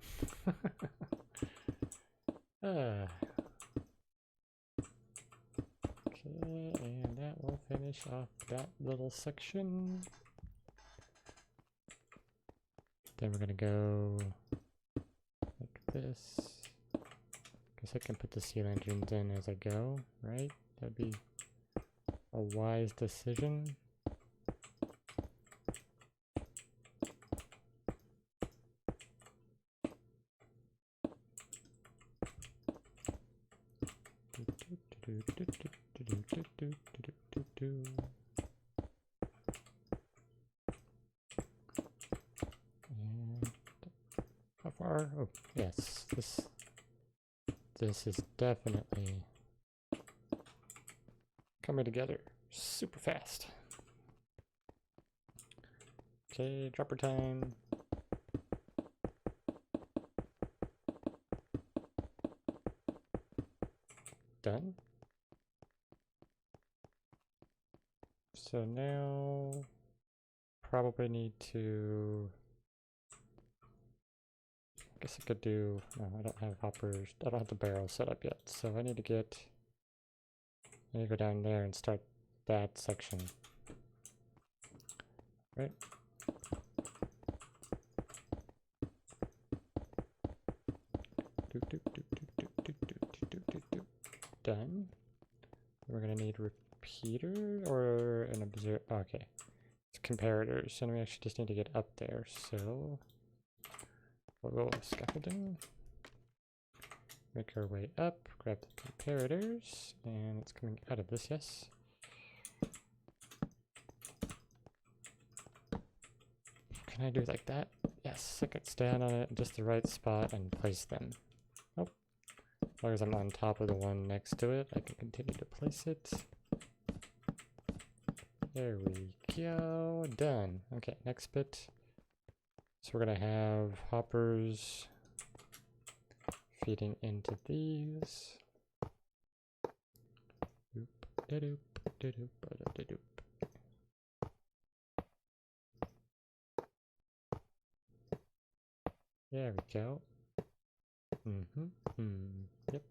Okay, and that will finish off that little section. Then we're gonna go like this. Guess I can put the sea lanterns in as I go, right? That'd be a wise decision. And how far? Oh, yes. This is definitely coming together super fast. Okay, dropper time. Done. So now probably need to, I guess I could do, no, I don't have hoppers, I don't have the barrel set up yet, so I need to go down there and start that section. Right? Done. We're gonna need repeater or an observer. Oh, okay, it's comparators, and we actually just need to get up there. So we'll go scaffolding. Make our way up. Grab the comparators, and it's coming out of this. Yes. Can I do it like that? Yes. I could stand on it in just the right spot and place them. Oh. As long as I'm on top of the one next to it, I can continue to place it. There we go. Done. Okay, next bit. So we're going to have hoppers feeding into these. There we go. Yep.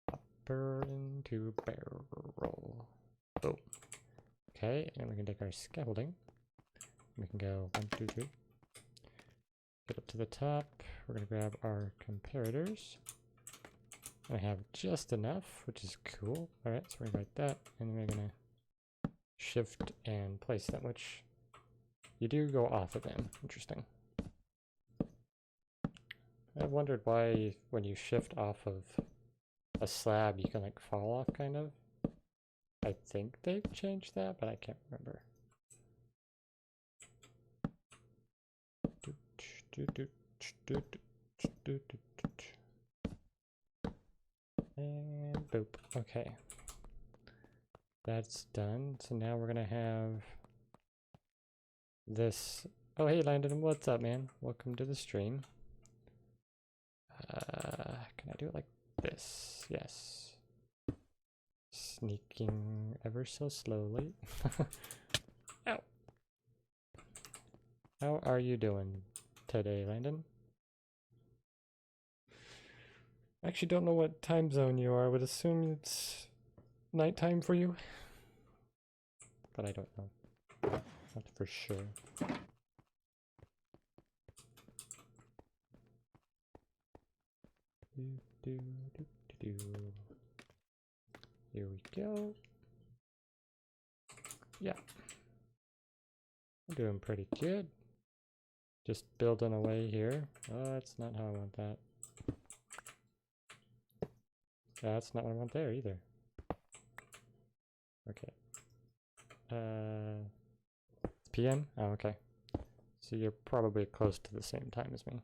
Hopper into barrel. Boom. Okay, and we can take our scaffolding. We can go 1, 2, 3. Get up to the top. We're gonna grab our comparators. I have just enough, which is cool. Alright, so we're gonna write that, and we're gonna shift and place them, which you do go off of them. Interesting. I wondered why when you shift off of a slab you can like fall off kind of. I think they've changed that, but I can't remember. And boop. Okay. That's done. So now we're gonna have this. Oh, hey Landon, what's up, man? Welcome to the stream. Can I do it like this? Yes. Sneaking ever so slowly. Ow. How are you doing today, Landon? I actually don't know what time zone you are. I would assume it's nighttime for you. But I don't know. Not for sure. Here we go. Yeah. I'm doing pretty good. Just building away here. Oh, that's not how I want that. That's not what I want there either. Okay. It's PM? Oh, okay. So you're probably close to the same time as me.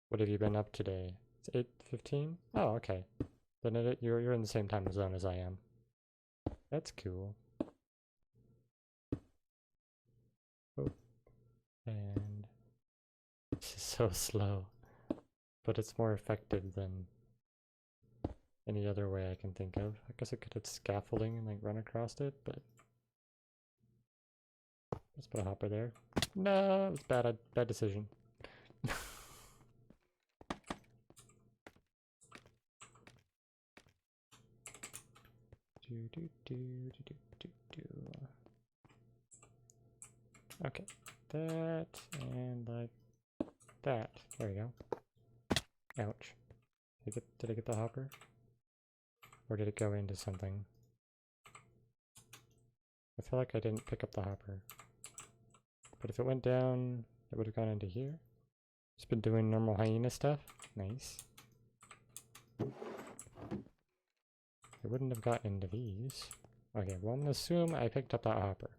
What have you been up today? It's 8:15? Oh, okay. Then you're in the same time zone as I am. That's cool. Oh. And this is so slow. But it's more effective than any other way I can think of. I guess I could have scaffolding and like run across it, but let's put a hopper there. No, it was bad decision. Okay, that and like that. There we go. Ouch. Did I get the hopper? Or did it go into something? I feel like I didn't pick up the hopper. But if it went down, it would have gone into here. It's been doing normal hyena stuff. Nice. It wouldn't have gotten into these. Okay, well I'm gonna assume I picked up that hopper.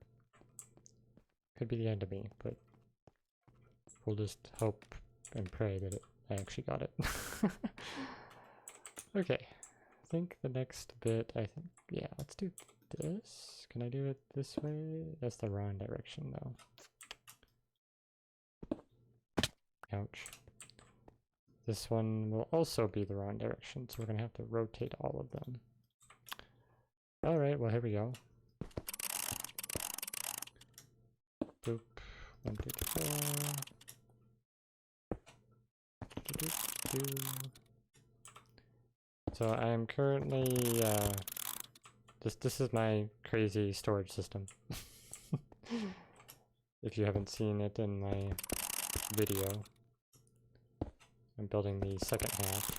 Could be the end of me, but we'll just hope and pray that I actually got it. Okay, I think the next bit, yeah, let's do this. Can I do it this way? That's the wrong direction though. Ouch. This one will also be the wrong direction, so we're gonna have to rotate all of them. Alright, well here we go. Boop. 1, 2, 4. So I am currently this is my crazy storage system. If you haven't seen it in my video, I'm building the second half.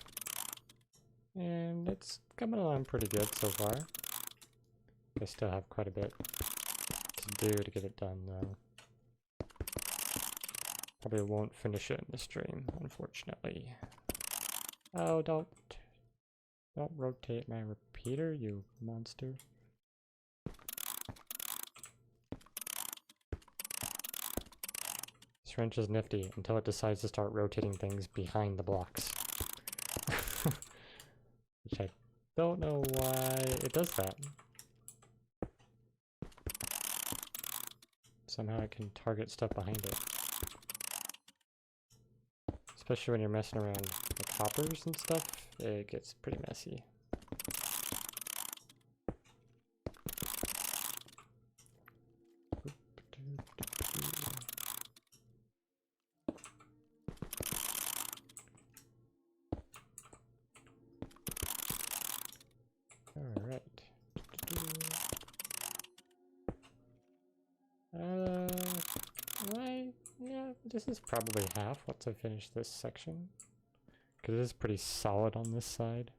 And it's coming along pretty good so far. I still have quite a bit to do to get it done though. Probably won't finish it in the stream, unfortunately. Oh, don't rotate my repeater, you monster. This wrench is nifty until it decides to start rotating things behind the blocks. Which I don't know why it does that. Somehow it can target stuff behind it. Especially when you're messing around with hoppers and stuff, it gets pretty messy. this is probably half once I finish this section. Because it is pretty solid on this side.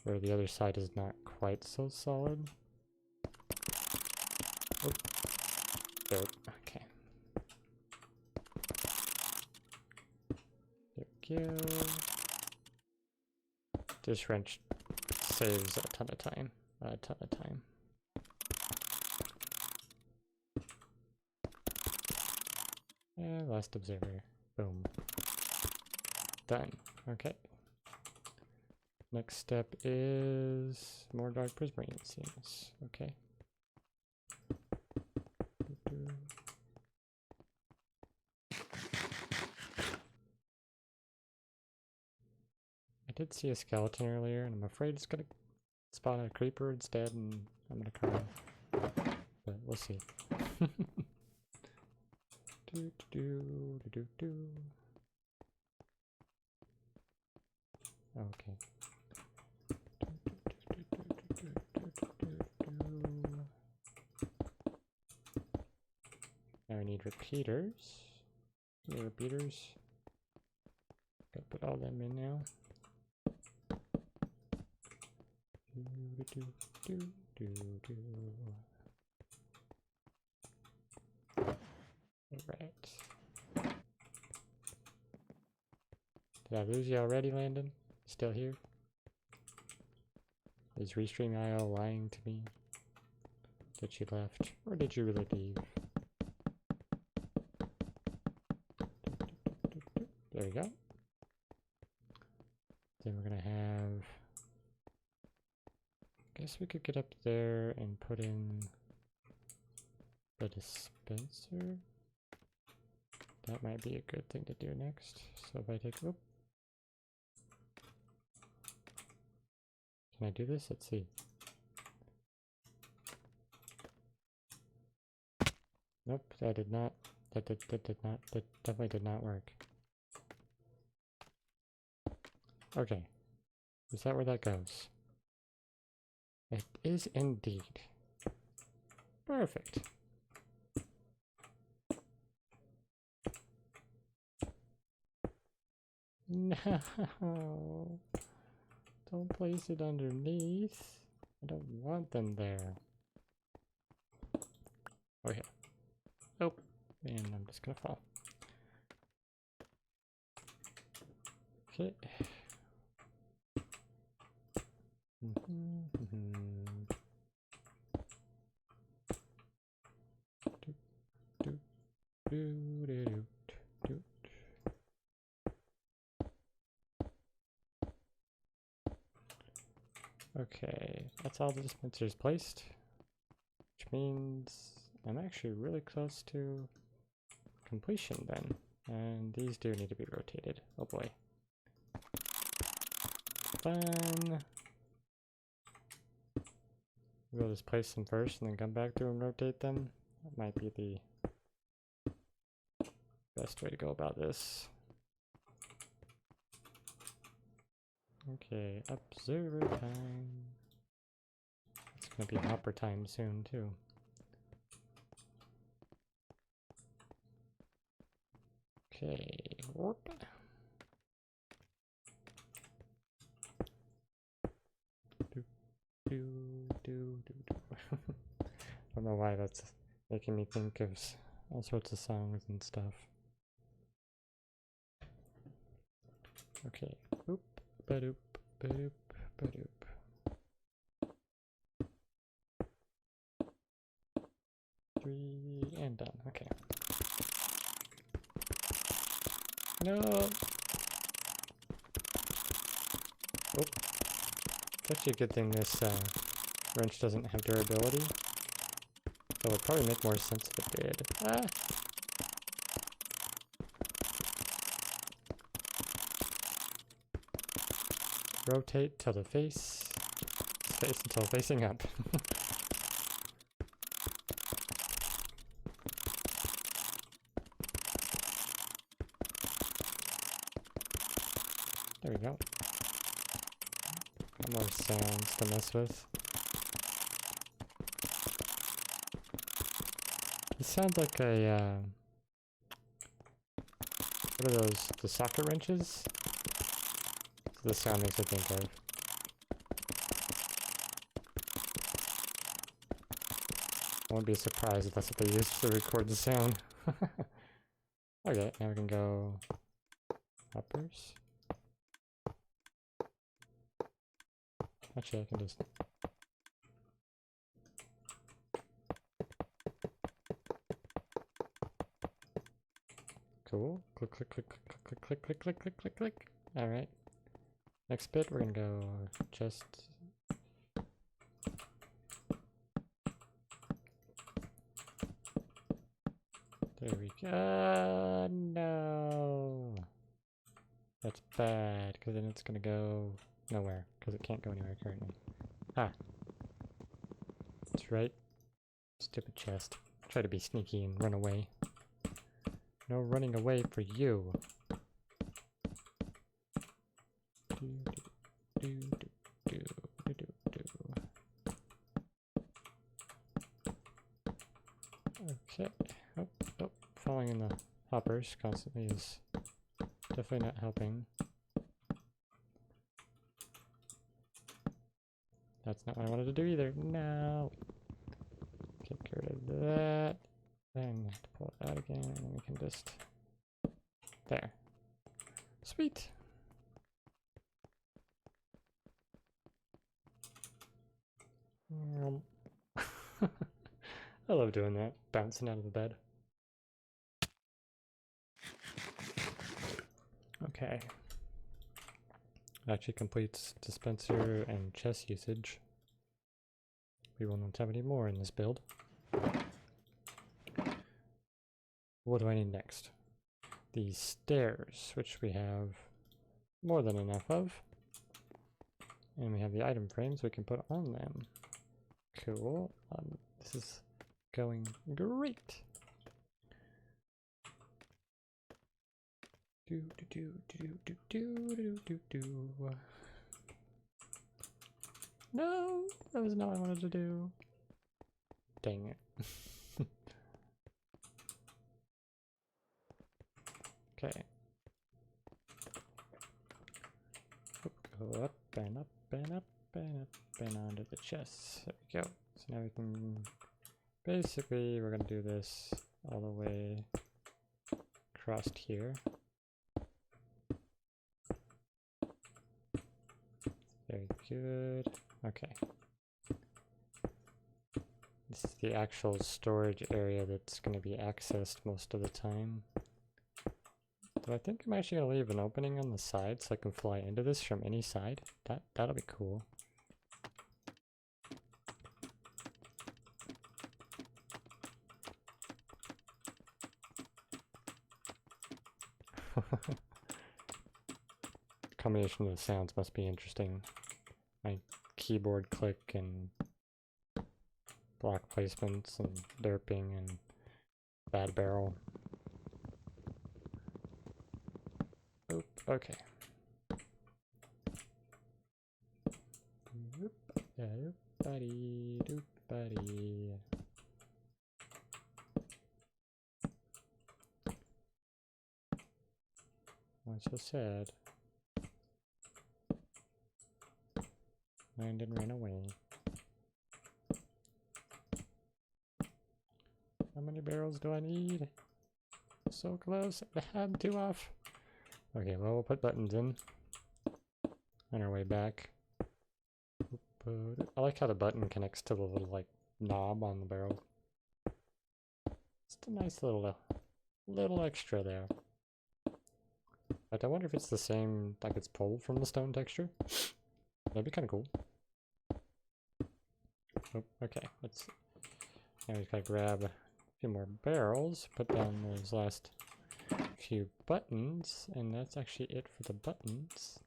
Where the other side is not quite so solid. Oh. There. Okay. There we go. This wrench saves a ton of time. A ton of time. And last observer. Boom. Done. Okay. Next step is more dark prismarine, it seems. Okay. I did see a skeleton earlier, and I'm afraid it's gonna spawn a creeper instead, and I'm gonna cry. But we'll see. Okay. Now I need repeaters. More repeaters. Gotta put all them in now. Alright. Did I lose you already, Landon? Still here? Is Restream.io lying to me that you left? Or did you really leave? There we go. Then we're gonna have... Guess we could get up there and put in the dispenser. That might be a good thing to do next. So if I take... Oop. Can I do this? Let's see. Nope, that did not. That definitely did not work. Okay. Is that where that goes? It is indeed. Perfect. No. Don't place it underneath. I don't want them there. Oh yeah. Oh, and I'm just gonna fall. Okay. Okay, that's all the dispensers placed, which means I'm actually really close to completion then. And these do need to be rotated. Oh boy. Fun. We'll just place them first and then come back to and rotate them. That might be the best way to go about this. Okay, observer time. It's gonna be hopper time soon too. Okay, warp. I don't know why that's making me think of all sorts of songs and stuff. Okay, boop, ba-doop, ba-doop, ba-doop. Three, and done, okay. No! Oh. It's actually a good thing this wrench doesn't have durability. So it would probably make more sense if it did. Ah! Rotate till the face until facing up. There we go. More sounds to mess with. It sounds like a What are those? The socket wrenches? The sound makes me think of. I won't be surprised if that's what they use to record the sound. Okay, now we can go hoppers. Actually, I can just... Cool. Click, click, click, click, click, click, click, click, click, click, click. Alright. Next bit, we're gonna go just... There we go. No! That's bad, because then it's gonna go nowhere, because it can't go anywhere currently. Ah. That's right. Stupid chest. Try to be sneaky and run away. No running away for you. Okay. Oh, oh, falling in the hoppers constantly is definitely not helping. That's not what I wanted to do either. No. Okay, get rid of that. Then have to pull it out again, and then we can just... There. Sweet! I love doing that, bouncing out of the bed. Okay. Actually completes dispenser and chest usage. We will not have any more in this build. What do I need next? These stairs, which we have more than enough of. And we have the item frames we can put on them. Cool. This is going great. No, that was not what I wanted to do. Dang it. Okay. Go up and up and up and up and onto the chest. There we go. So now we can... Basically, we're going to do this all the way across here. Very good. Okay. This is the actual storage area that's going to be accessed most of the time. But I think I'm actually going to leave an opening on the side so I can fly into this from any side. That'll be cool. Combination of the sounds must be interesting. My keyboard click and block placements and derping and bad barrel. Oop, okay. Oop, oop, buddy, doop, buddy. Oh, it's so sad. Landed and ran away. How many barrels do I need? So close. I had 2 off. Okay, well, we'll put buttons in on our way back. I like how the button connects to the little, like, knob on the barrel. Just a nice little extra there. But I wonder if it's the same, like it's pulled from the stone texture. That'd be kind of cool. Oh, okay, let's... Now we gotta grab a few more barrels, put down those last few buttons, and that's actually it for the buttons.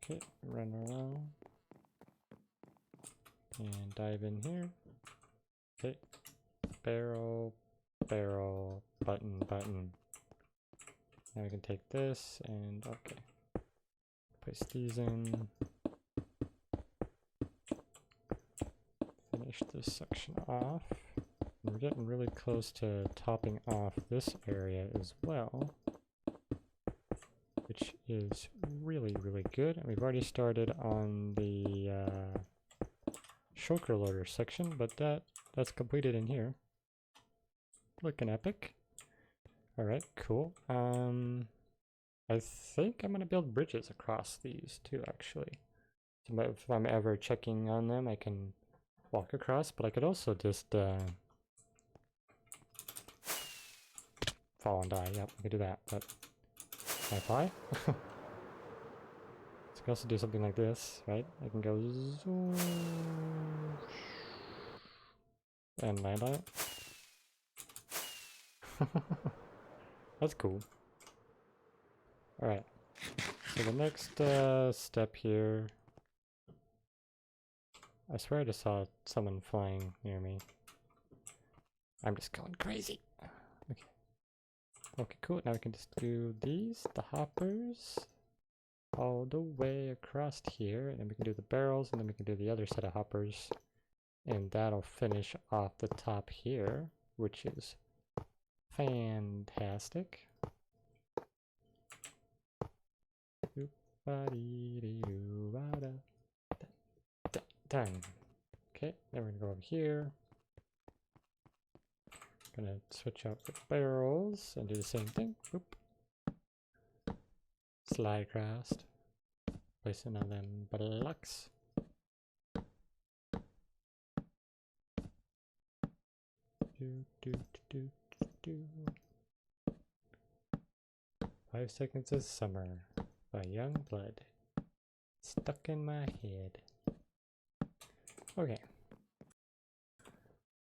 Okay, run around. And dive in here. Okay, barrel, barrel, button, button. Now we can take this and, okay, place these in. finish this section off. We're getting really close to topping off this area as well, which is really, really good. And we've already started on the shulker loader section, but that's completed in here. Looking epic. Alright, cool. I think I'm gonna build bridges across these too, actually. So if I'm ever checking on them, I can walk across, but I could also just fall and die. Yep, I could do that, but can I fly? So I can also do something like this, right? I can go zoom and land on it. That's cool. Alright, so the next step here, I swear I just saw someone flying near me. I'm just going crazy. Okay. Okay, cool. Now we can just do these, the hoppers, all the way across here, and then we can do the barrels, and then we can do the other set of hoppers, and that'll finish off the top here, which is fantastic. Done. Okay, then we're gonna go over here. Gonna switch out the barrels and do the same thing. Oop. Slide across. Placing on them blocks. Do. 5 Seconds of Summer by Young Blood. Stuck in my head. Okay.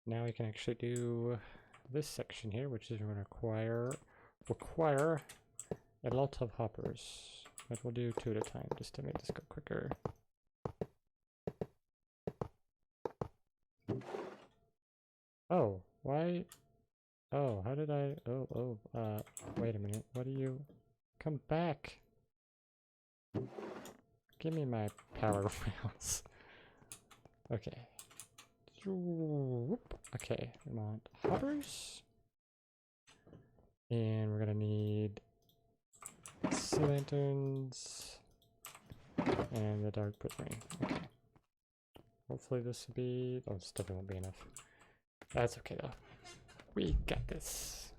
Now we can actually do this section here, which is going to require a lot of hoppers. But we'll do 2 at a time just to make this go quicker. Oh, why? Oh, how did I? Wait a minute. What do you? Come back. Give me my power rounds. Okay. Okay, we want hoppers. And we're gonna need sea lanterns and the dark prism. Okay. Hopefully this will be, oh, this definitely won't be enough. That's okay though. We got this.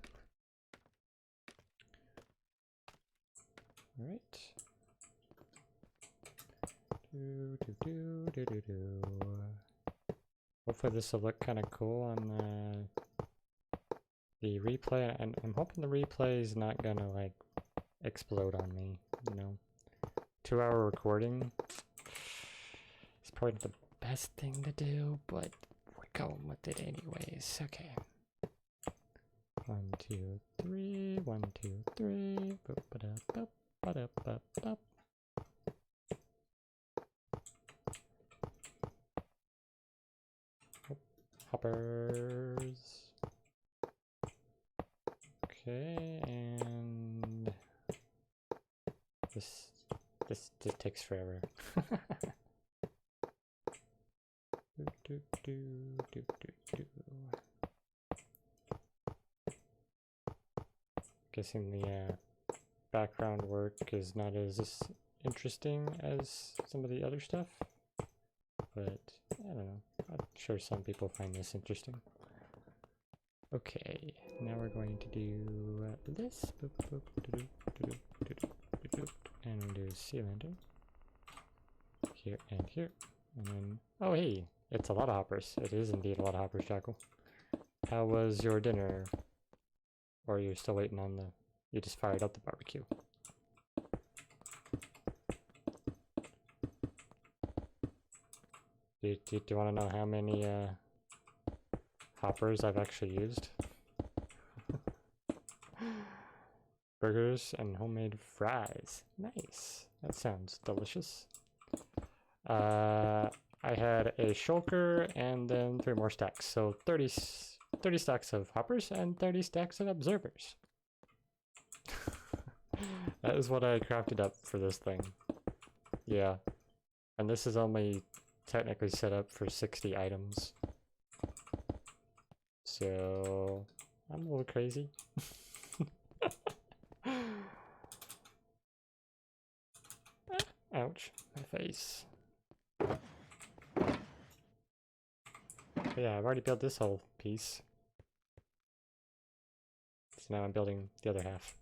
Alright. Hopefully this will look kind of cool on the replay, and I'm hoping the replay is not gonna like explode on me, you know. 2-hour recording is probably not the best thing to do, but we're going with it anyways. Okay. 1, 2, 3. 1, 2, 3. Hoppers. Okay, and this takes forever. Guessing the background work is not as interesting as some of the other stuff, but I don't know. I'm sure some people find this interesting. Okay, now we're going to do this. And we'll do cylinder. Here and here. And then, oh hey, it's a lot of hoppers. It is indeed a lot of hoppers, Jackal. How was your dinner? Or are you still waiting on the, you just fired up the barbecue? Do you want to know how many hoppers I've actually used? Burgers and homemade fries. Nice. That sounds delicious. I had a shulker and then 3 more stacks. So 30 stacks of hoppers and 30 stacks of observers. That is what I crafted up for this thing. Yeah. And this is only technically set up for 60 items. So I'm a little crazy. Ouch, my face. But yeah, I've already built this whole piece. So now I'm building the other half.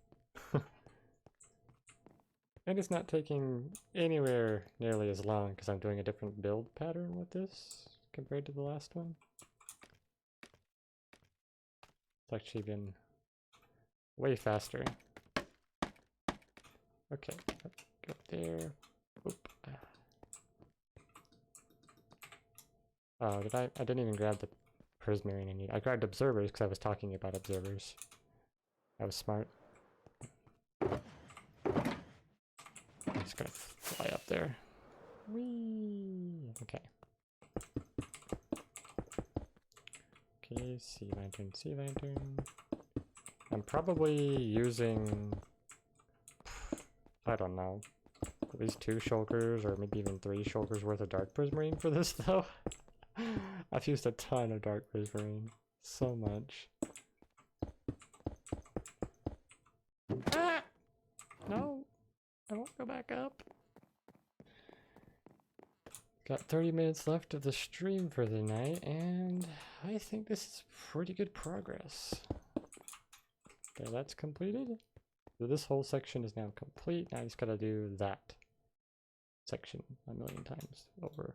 And it's not taking anywhere nearly as long because I'm doing a different build pattern with this compared to the last one. It's actually been way faster. Okay, go there. Oop. Oh, did I didn't even grab the prismarine I need. I grabbed observers because I was talking about observers. That was smart. I'm just gonna fly up there. Whee! Okay. Okay, sea lantern, sea lantern. I'm probably using, I don't know, at least 2 shulkers or maybe even 3 shulkers worth of dark prismarine for this though. I've used a ton of dark prismarine. So much. Ah! No! I won't go back up. Got 30 minutes left of the stream for the night, and I think this is pretty good progress. Okay, that's completed. So this whole section is now complete. Now I just gotta do that section a million times over.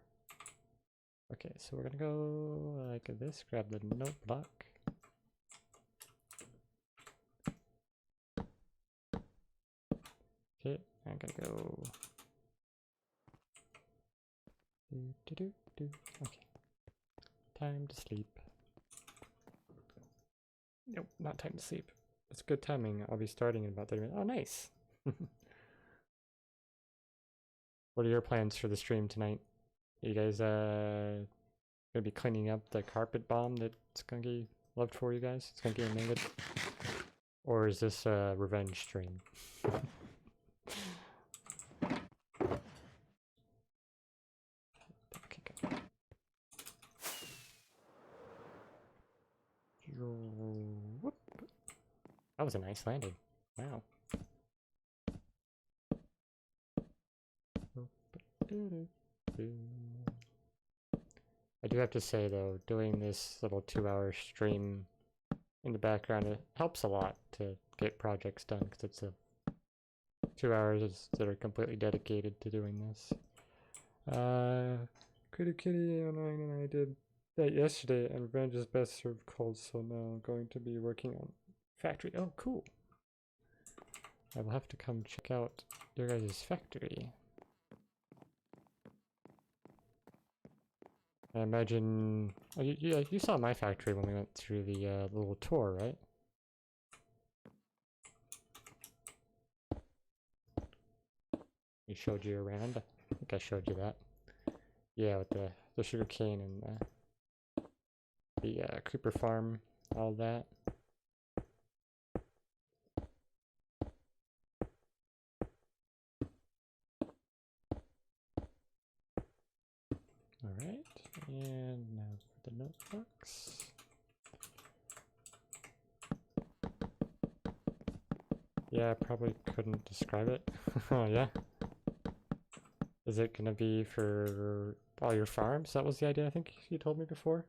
Okay, so we're gonna go like this, grab the note block. Okay, I'm gonna go. Okay. Time to sleep. Nope, not time to sleep. It's good timing. I'll be starting in about 30 minutes. Oh, nice. What are your plans for the stream tonight? Are you guys gonna be cleaning up the carpet bomb that Skunky left for you guys? Skunky and David? Or is this a revenge stream? Whoop. That was a nice landing. Wow. I do have to say though, doing this little 2-hour stream in the background, it helps a lot to get projects done because it's a 2 hours that are completely dedicated to doing this. Critter Kitty 09 and I did that yesterday, and Revenge is best served cold, so now I'm going to be working on factory. Oh, cool. I will have to come check out your guys' factory. I imagine... Oh, you saw my factory when we went through the little tour, right? We showed you around. I think I showed you that. Yeah, with the sugar cane and the creeper farm, all that. Alright, and now for the notebooks. Yeah, I probably couldn't describe it. Oh, yeah. Is it gonna be for all your farms? That was the idea, I think you told me before.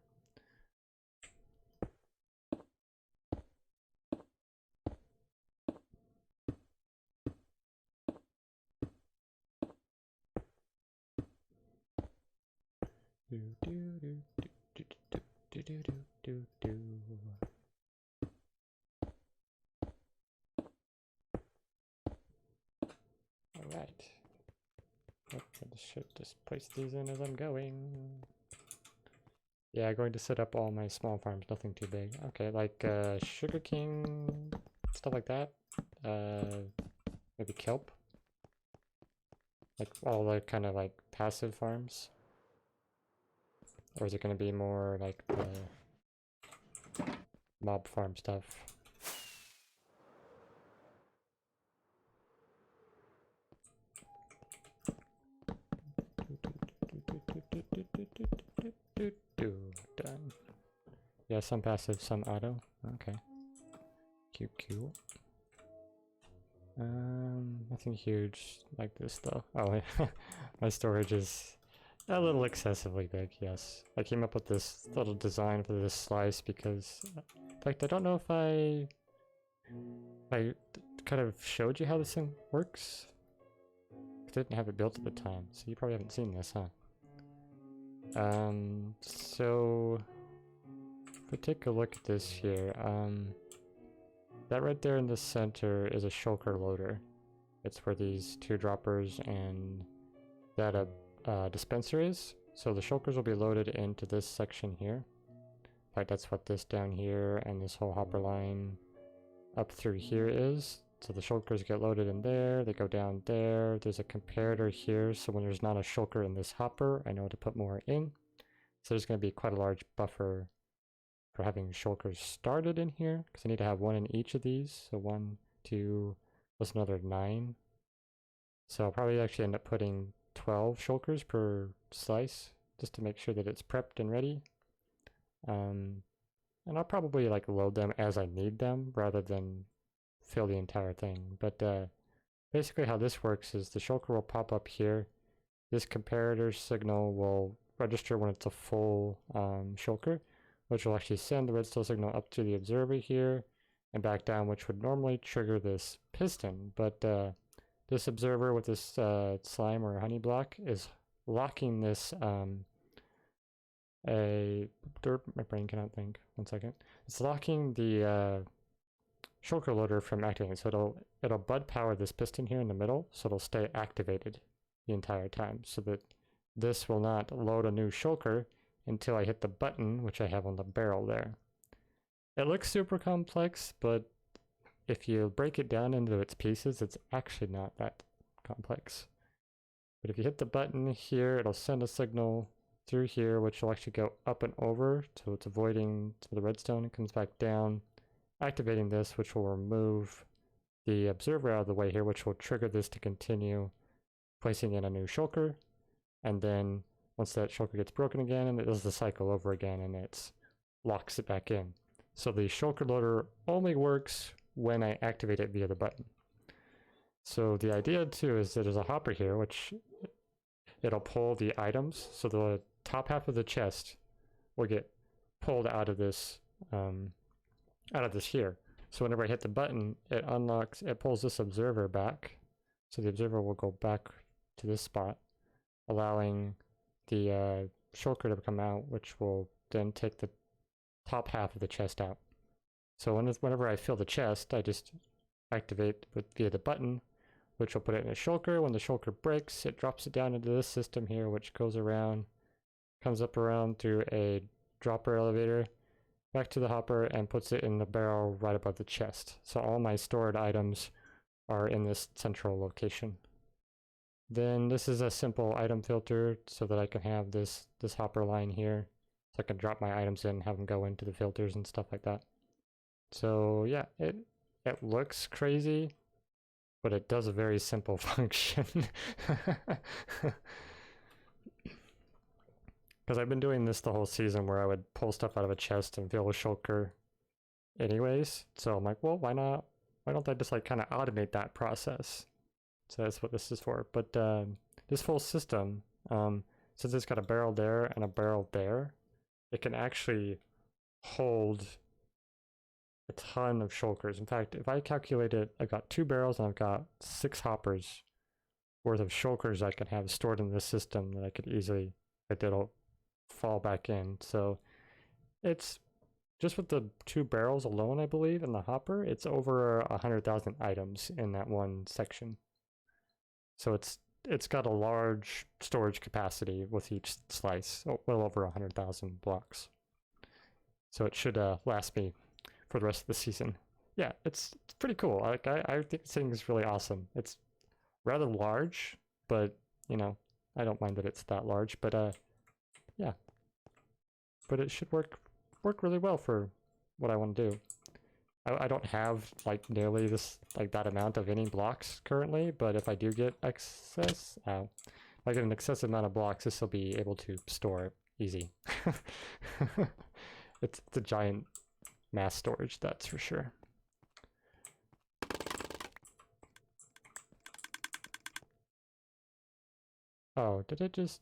Alright. I should just place these in as I'm going. Yeah, going to set up all my small farms, nothing too big. Okay, like sugarcane, stuff like that. Maybe kelp. Like all the kind of like passive farms. Or is it going to be more like the mob farm stuff? Done. Yeah, some passive, some auto. Okay. Cute. Nothing huge like this though. Oh, my storage is a little excessively big, yes. I came up with this little design for this slice because, in fact, I don't know if I kind of showed you how this thing works. I didn't have it built at the time, so you probably haven't seen this, huh? So if we take a look at this here, that right there in the center is a shulker loader. It's where these two droppers and that dispenser is. So the shulkers will be loaded into this section here. In fact, that's what this down here and this whole hopper line up through here is. So the shulkers get loaded in there, they go down there. There's a comparator here, so when there's not a shulker in this hopper, I know to put more in. So there's going to be quite a large buffer for having shulkers started in here, because I need to have one in each of these. So 1, 2, plus another 9. So I'll probably actually end up putting 12 shulkers per slice, just to make sure that it's prepped and ready. And I'll probably like load them as I need them, rather than fill the entire thing. But basically how this works is the shulker will pop up here. This comparator signal will register when it's a full shulker, which will actually send the redstone signal up to the observer here and back down, which would normally trigger this piston. But this observer with this slime or honey block is locking this my brain cannot think. 1 second. It's locking the shulker loader from activating. So it'll bud power this piston here in the middle, so it'll stay activated the entire time, so that this will not load a new shulker until I hit the button, which I have on the barrel there. It looks super complex, but if you break it down into its pieces, it's actually not that complex. But if you hit the button here, it'll send a signal through here, which will actually go up and over, so it's avoiding the redstone. It comes back down, activating this, which will remove the observer out of the way here, which will trigger this to continue placing in a new shulker. And then once that shulker gets broken again, and it does the cycle over again, and it locks it back in. So the shulker loader only works when I activate it via the button. So the idea too is that there's a hopper here, which it'll pull the items. So the top half of the chest will get pulled out of this here. So whenever I hit the button, it pulls this observer back. So the observer will go back to this spot, allowing the shulker to come out, which will then take the top half of the chest out. So whenever I fill the chest, I just activate via the button, which will put it in a shulker. When the shulker breaks, it drops it down into this system here, which goes around, comes up around through a dropper elevator, back to the hopper, and puts it in the barrel right above the chest. So all my stored items are in this central location. Then this is a simple item filter so that I can have this hopper line here. So I can drop my items in, have them go into the filters and stuff like that. So yeah, it looks crazy, but it does a very simple function. Because I've been doing this the whole season where I would pull stuff out of a chest and fill a shulker anyways. So I'm like, well, why don't I just like kind of automate that process? So that's what this is for. But this full system, since it's got a barrel there and a barrel there, it can actually hold a ton of shulkers. In fact, if I calculate it, I've got 2 barrels and I've got 6 hoppers worth of shulkers I can have stored in this system that I could easily, it'll fall back in. So it's just with the 2 barrels alone, I believe, in the hopper, it's over 100,000 items in that one section. So it's got a large storage capacity with each slice, well over 100,000 blocks. So it should last me for the rest of the season. Yeah, it's pretty cool. Like I think this thing is really awesome. It's rather large, but you know, I don't mind that it's that large. But yeah, but it should work really well for what I want to do. I don't have like nearly that amount of any blocks currently, but if I do get excess, if I get an excessive amount of blocks, this will be able to store easy. It's the giant mass storage, that's for sure. Oh, did it just...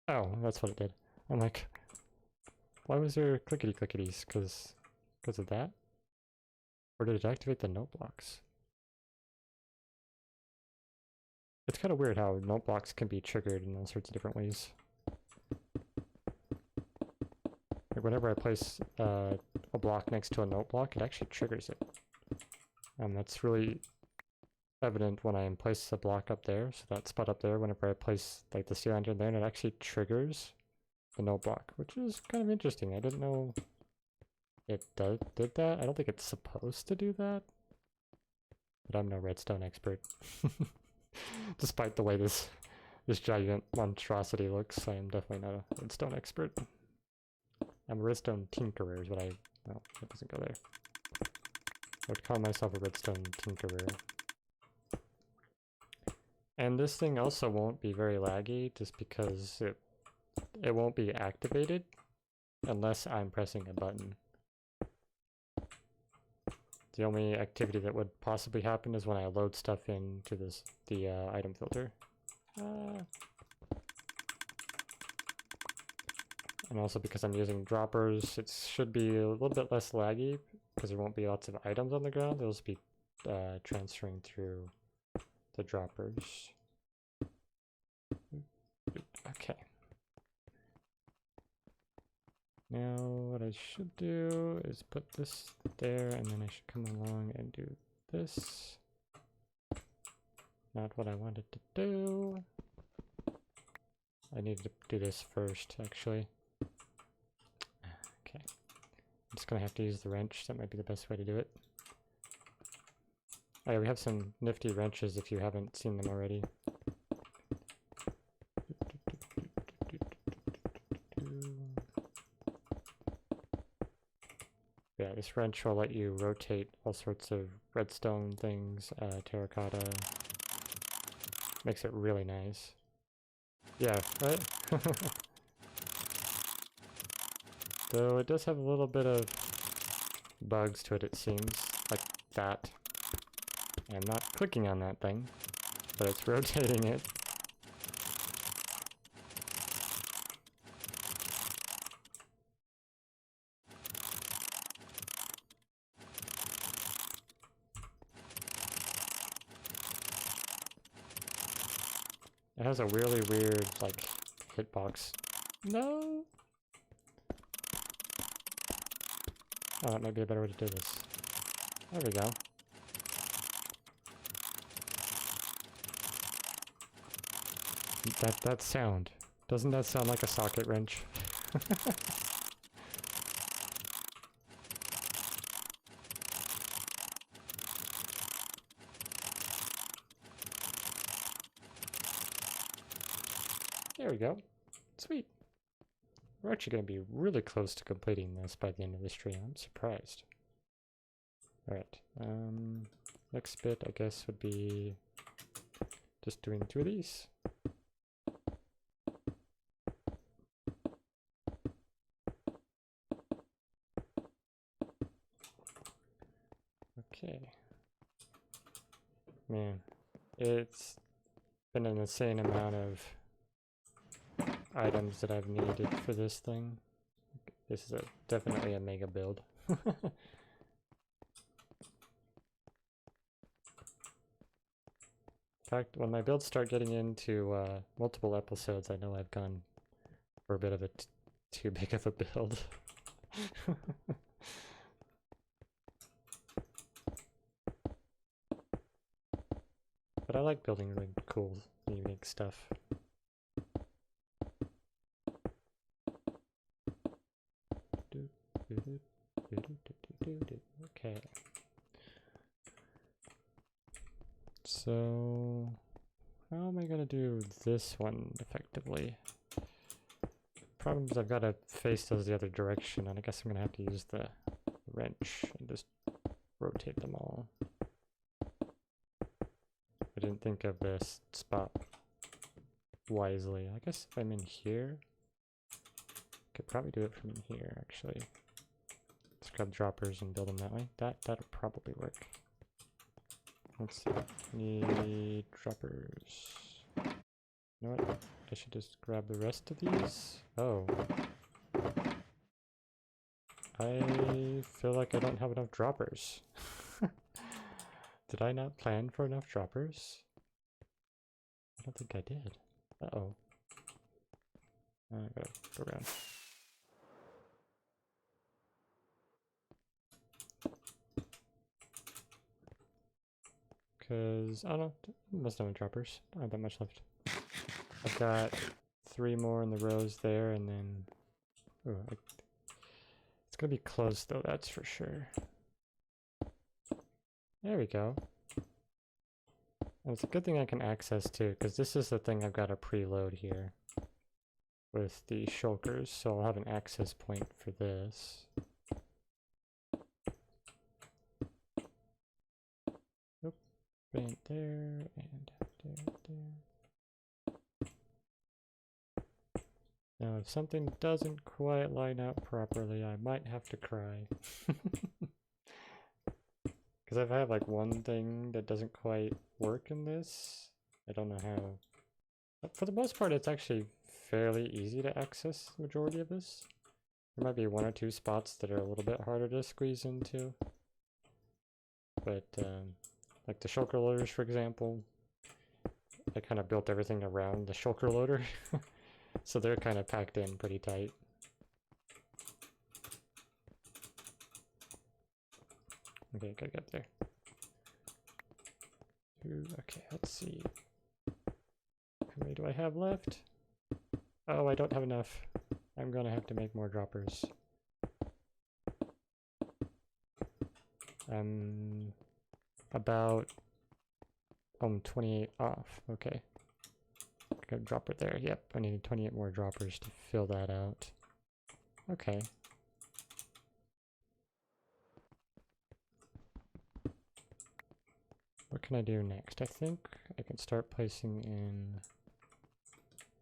Oh, that's what it did. I'm like, why was there clickety-clickities? Because of that? Or did it activate the note blocks? It's kind of weird how note blocks can be triggered in all sorts of different ways. Like whenever I place a block next to a note block, it actually triggers it. That's really evident when I place a block up there, so that spot up there, whenever I place like the sea lantern there, and it actually triggers the note block, which is kind of interesting. I didn't know it did that. I don't think it's supposed to do that, but I'm no redstone expert. Despite the way this giant monstrosity looks, I am definitely not a redstone expert. I'm a redstone tinkerer is what well, that doesn't go there. I would call myself a redstone tinkerer. And this thing also won't be very laggy just because it won't be activated unless I'm pressing a button. The only activity that would possibly happen is when I load stuff into the item filter. And also because I'm using droppers, it should be a little bit less laggy because there won't be lots of items on the ground. They'll just be transferring through the droppers. Okay. Now what I should do is put this there, and then I should come along and do this. Not what I wanted to do. I needed to do this first, actually. Okay. I'm just gonna have to use the wrench. That might be the best way to do it. Oh yeah, we have some nifty wrenches if you haven't seen them already. Yeah, this wrench will let you rotate all sorts of redstone things, terracotta. Makes it really nice. Yeah, right? Though it does have a little bit of bugs to it, it seems. Like that. I'm not clicking on that thing, but it's rotating it. It has a really weird, like, hitbox. No! Oh, that might be a better way to do this. There we go. That sound. Doesn't that sound like a socket wrench? There we go. Sweet. We're actually going to be really close to completing this by the end of the stream. I'm surprised. Alright. Next bit, I guess, would be just doing 2 of these. Okay. Man, it's been an insane amount of items that I've needed for this thing. This is definitely a mega build. In fact, when my builds start getting into multiple episodes, I know I've gone for a bit of a too big of a build. But I like building really cool, unique stuff. Okay. So, how am I gonna do this one effectively? Problem is I've got to face those the other direction, and I guess I'm gonna have to use the wrench and just rotate them all. I didn't think of this spot wisely. I guess if I'm in here, Could probably do it from here, actually. Let's grab droppers and build them that way. That'll probably work. Let's see. Need droppers. You know what? I should just grab the rest of these. Oh. I feel like I don't have enough droppers. Did I not plan for enough droppers? I don't think I did. Uh-oh. I gotta go around. Because, I don't know, must have droppers. I don't have that much left. I've got 3 more in the rows there, and then... Ooh, it's gonna be close though, that's for sure. There we go. And it's a good thing I can access too, because this is the thing I've got to preload here with the shulkers, so I'll have an access point for this. Oop, right there, and there. Now if something doesn't quite line up properly, I might have to cry. Because if I have like one thing that doesn't quite work in this, I don't know how. But for the most part, it's actually fairly easy to access the majority of this. There might be 1 or 2 spots that are a little bit harder to squeeze into. But like the shulker loaders, for example, I kind of built everything around the shulker loader. So they're kind of packed in pretty tight. Okay, gotta get there. Ooh, okay, let's see. How many do I have left? Oh, I don't have enough. I'm gonna have to make more droppers. About 28 off. Okay. Got a dropper there. Yep, I need 28 more droppers to fill that out. Okay. What can I do next? I think I can start placing in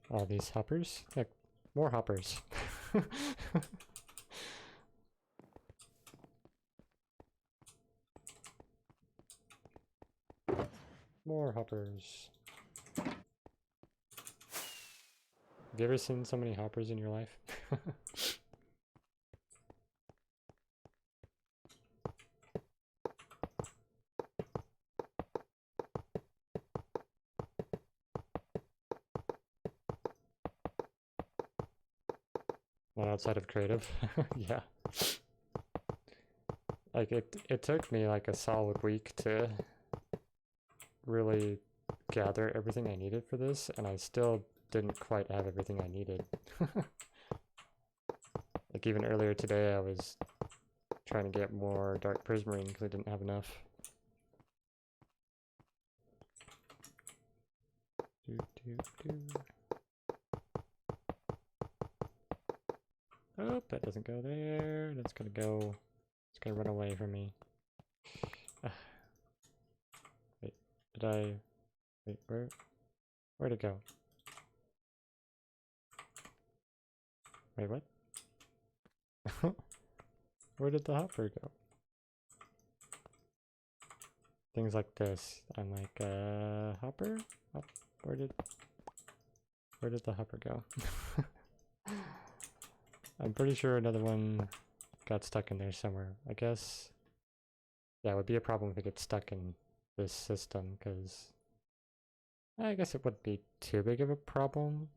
all these hoppers. Like, more hoppers. More hoppers. Have you ever seen so many hoppers in your life? Not outside of creative. Yeah. Like it took me like a solid week to really gather everything I needed for this, and I still didn't quite have everything I needed. Like even earlier today I was trying to get more dark prismarine because I didn't have enough. Oh, that doesn't go there. That's gonna go. It's gonna run away from me. Wait, did I? Wait, where'd it go? Wait, what? Where did the hopper go? Things like this. I'm like, hopper? Where did the hopper go? I'm pretty sure another one got stuck in there somewhere. I guess, yeah, it would be a problem if it gets stuck in this system, because I guess it wouldn't be too big of a problem,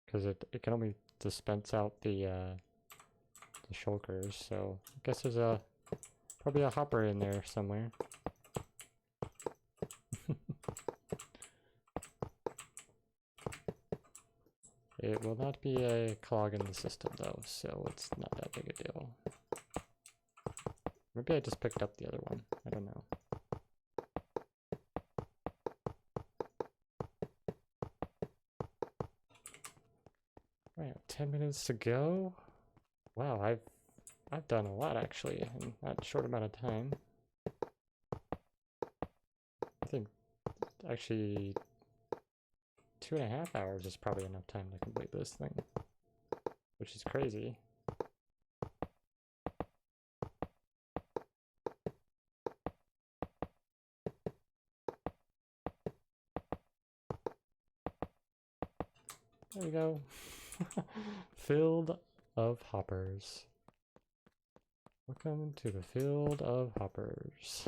because it can only dispense out the shulkers, so I guess there's probably a hopper in there somewhere. It will not be a clog in the system though, so it's not that big a deal. Maybe I just picked up the other one, I don't know. Right, 10 minutes to go? Wow, I've done a lot actually in that short amount of time. I think actually 2.5 hours is probably enough time to complete this thing. which is crazy. There we go. Field of hoppers. Welcome to the field of hoppers.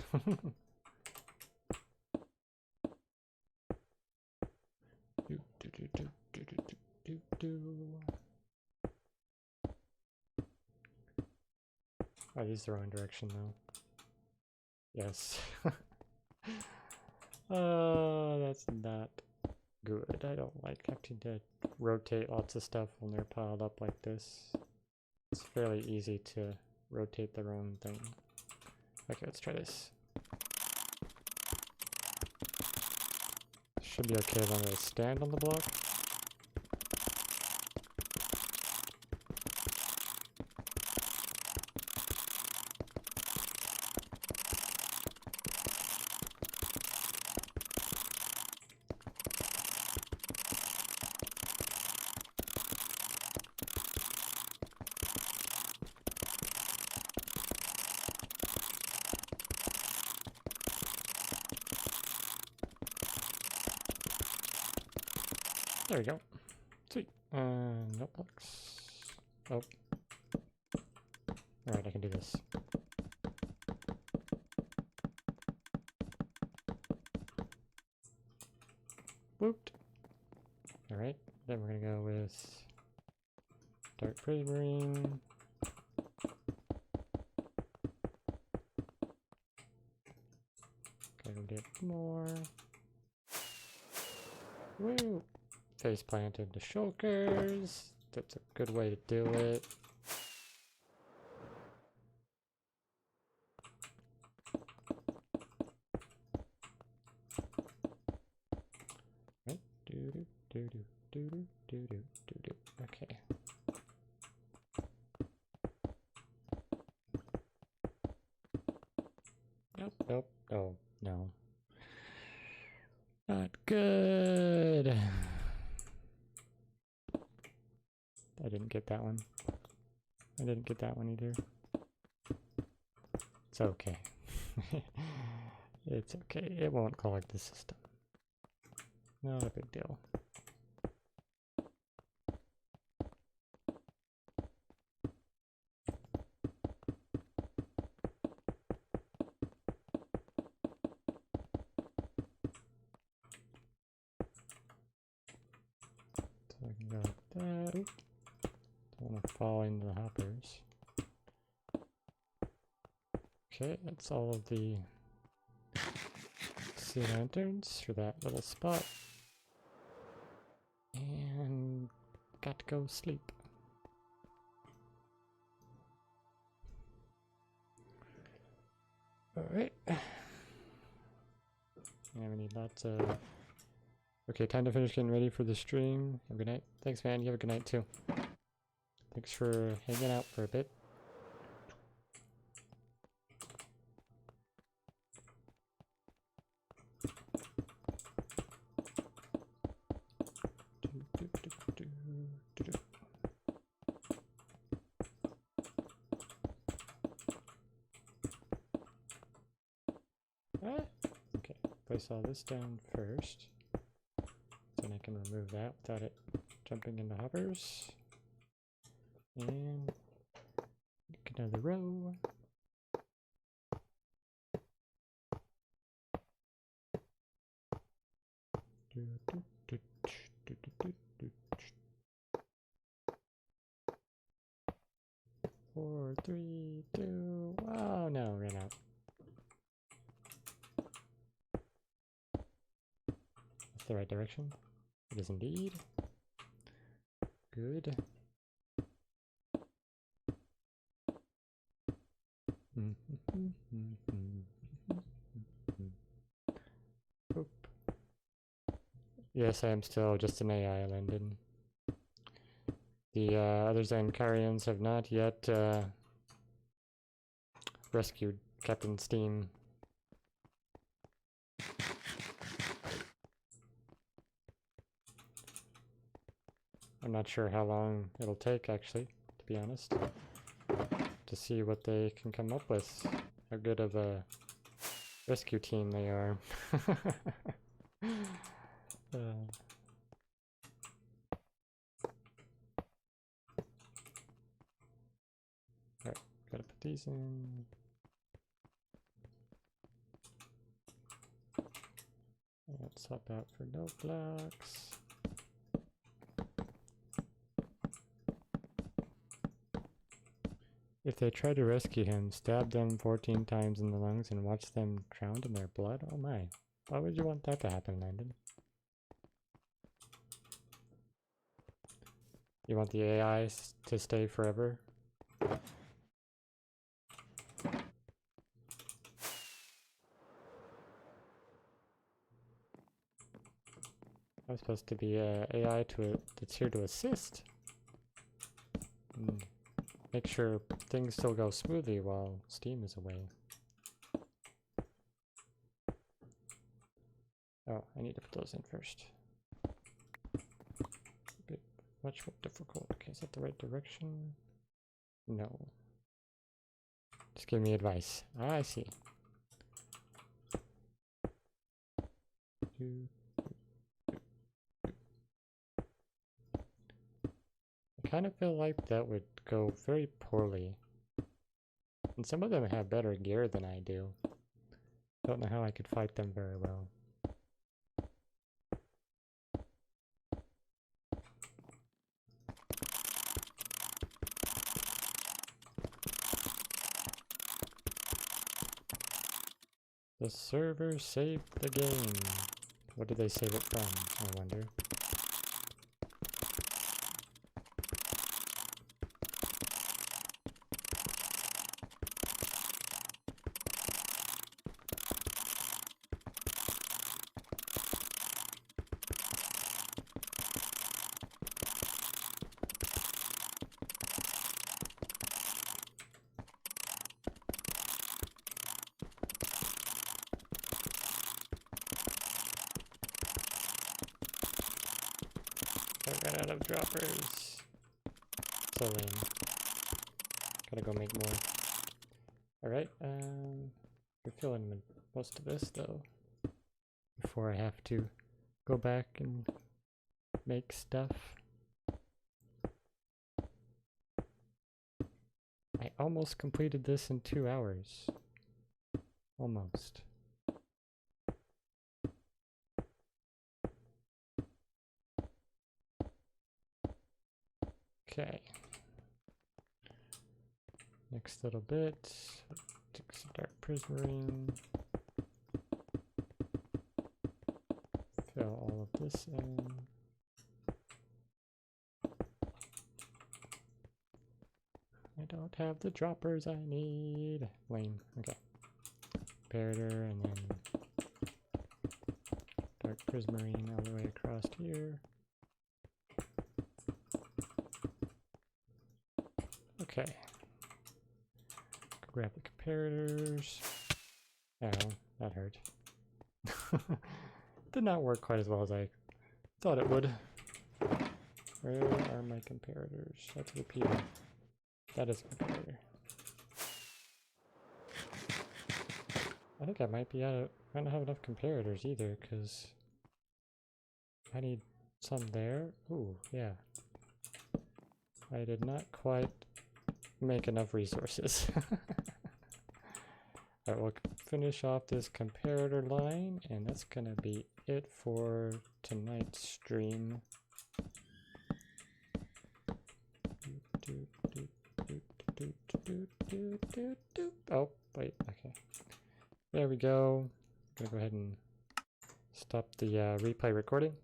I used the wrong direction though. Yes. That's not good. I don't like having to rotate lots of stuff when they're piled up like this. It's fairly easy to rotate the wrong thing. Okay, let's try this. Should be okay as long as I stand on the block. There we go. Sweet. Notebooks. Oh. Alright, I can do this. Woot. Alright, then we're gonna go with dark prismarine. Gotta get more. Woo! Face planted the shulkers. That's a good way to do it. Right. Okay. Nope, nope. Oh, no. Not good. I didn't get that one. I didn't get that one either. It's okay. It's okay. It won't clog the system. Not a big deal. So I can go like that. Oop. Don't want to fall into the hoppers. Okay, that's all of the sea lanterns for that little spot. And got to go sleep. Alright. And we need lots of... Okay, time to finish getting ready for the stream. Have a good night. Thanks, man. You have a good night, too. Thanks for hanging out for a bit. Okay, place all this down first. Then I can remove that without it jumping into hoppers. And make another row. Four, three, two. Oh no, ran out. That's the right direction. It is indeed. Good. Oop. Yes, I am still just an AI, Lyndon. The other Zankarians have not yet rescued Captain Steam. I'm not sure how long it'll take, actually, to be honest, to see what they can come up with. How good of a rescue team they are. Alright, gotta put these in. Let's swap out for note blocks. If they try to rescue him, stab them 14 times in the lungs and watch them drown in their blood? Oh my. Why would you want that to happen, Landon? You want the AI to stay forever? I'm supposed to be AI that's here to assist. Make sure things still go smoothly while Steam is away. Oh, I need to put those in first. A bit much more difficult. Okay, is that the right direction? No. Just give me advice. Ah, I see. I kind of feel like that would go very poorly. And some of them have better gear than I do. Don't know how I could fight them very well. The server saved the game. What did they save it from, I wonder? I ran out of droppers. So lame. Gotta go make more. Alright, we're filling most of this though. Before I have to go back and make stuff. I almost completed this in 2 hours. Almost. Okay. Next little bit. Take some dark prismarine. Fill all of this in. I don't have the droppers I need. Lame. Okay. Comparator and then dark prismarine all the way across here. Okay. Grab the comparators. Oh, that hurt. Did not work quite as well as I thought it would. Where are my comparators? That's repeater. That is comparator. I think I might be out of. I don't have enough comparators either, because I need some there. Ooh, yeah. I did not quite make enough resources. Alright, we'll finish off this comparator line, and that's gonna be it for tonight's stream. Oh, wait, okay. There we go. I'm gonna go ahead and stop the replay recording.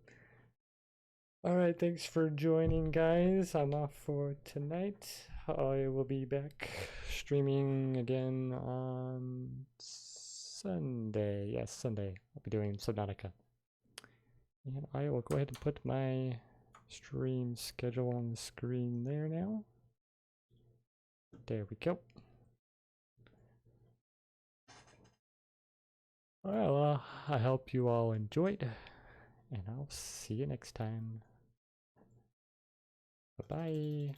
Alright, thanks for joining, guys. I'm off for tonight. I will be back streaming again on Sunday. Yes, Sunday. I'll be doing Subnautica. And I will go ahead and put my stream schedule on the screen there now. There we go. Well, I hope you all enjoyed, and I'll see you next time. Bye-bye.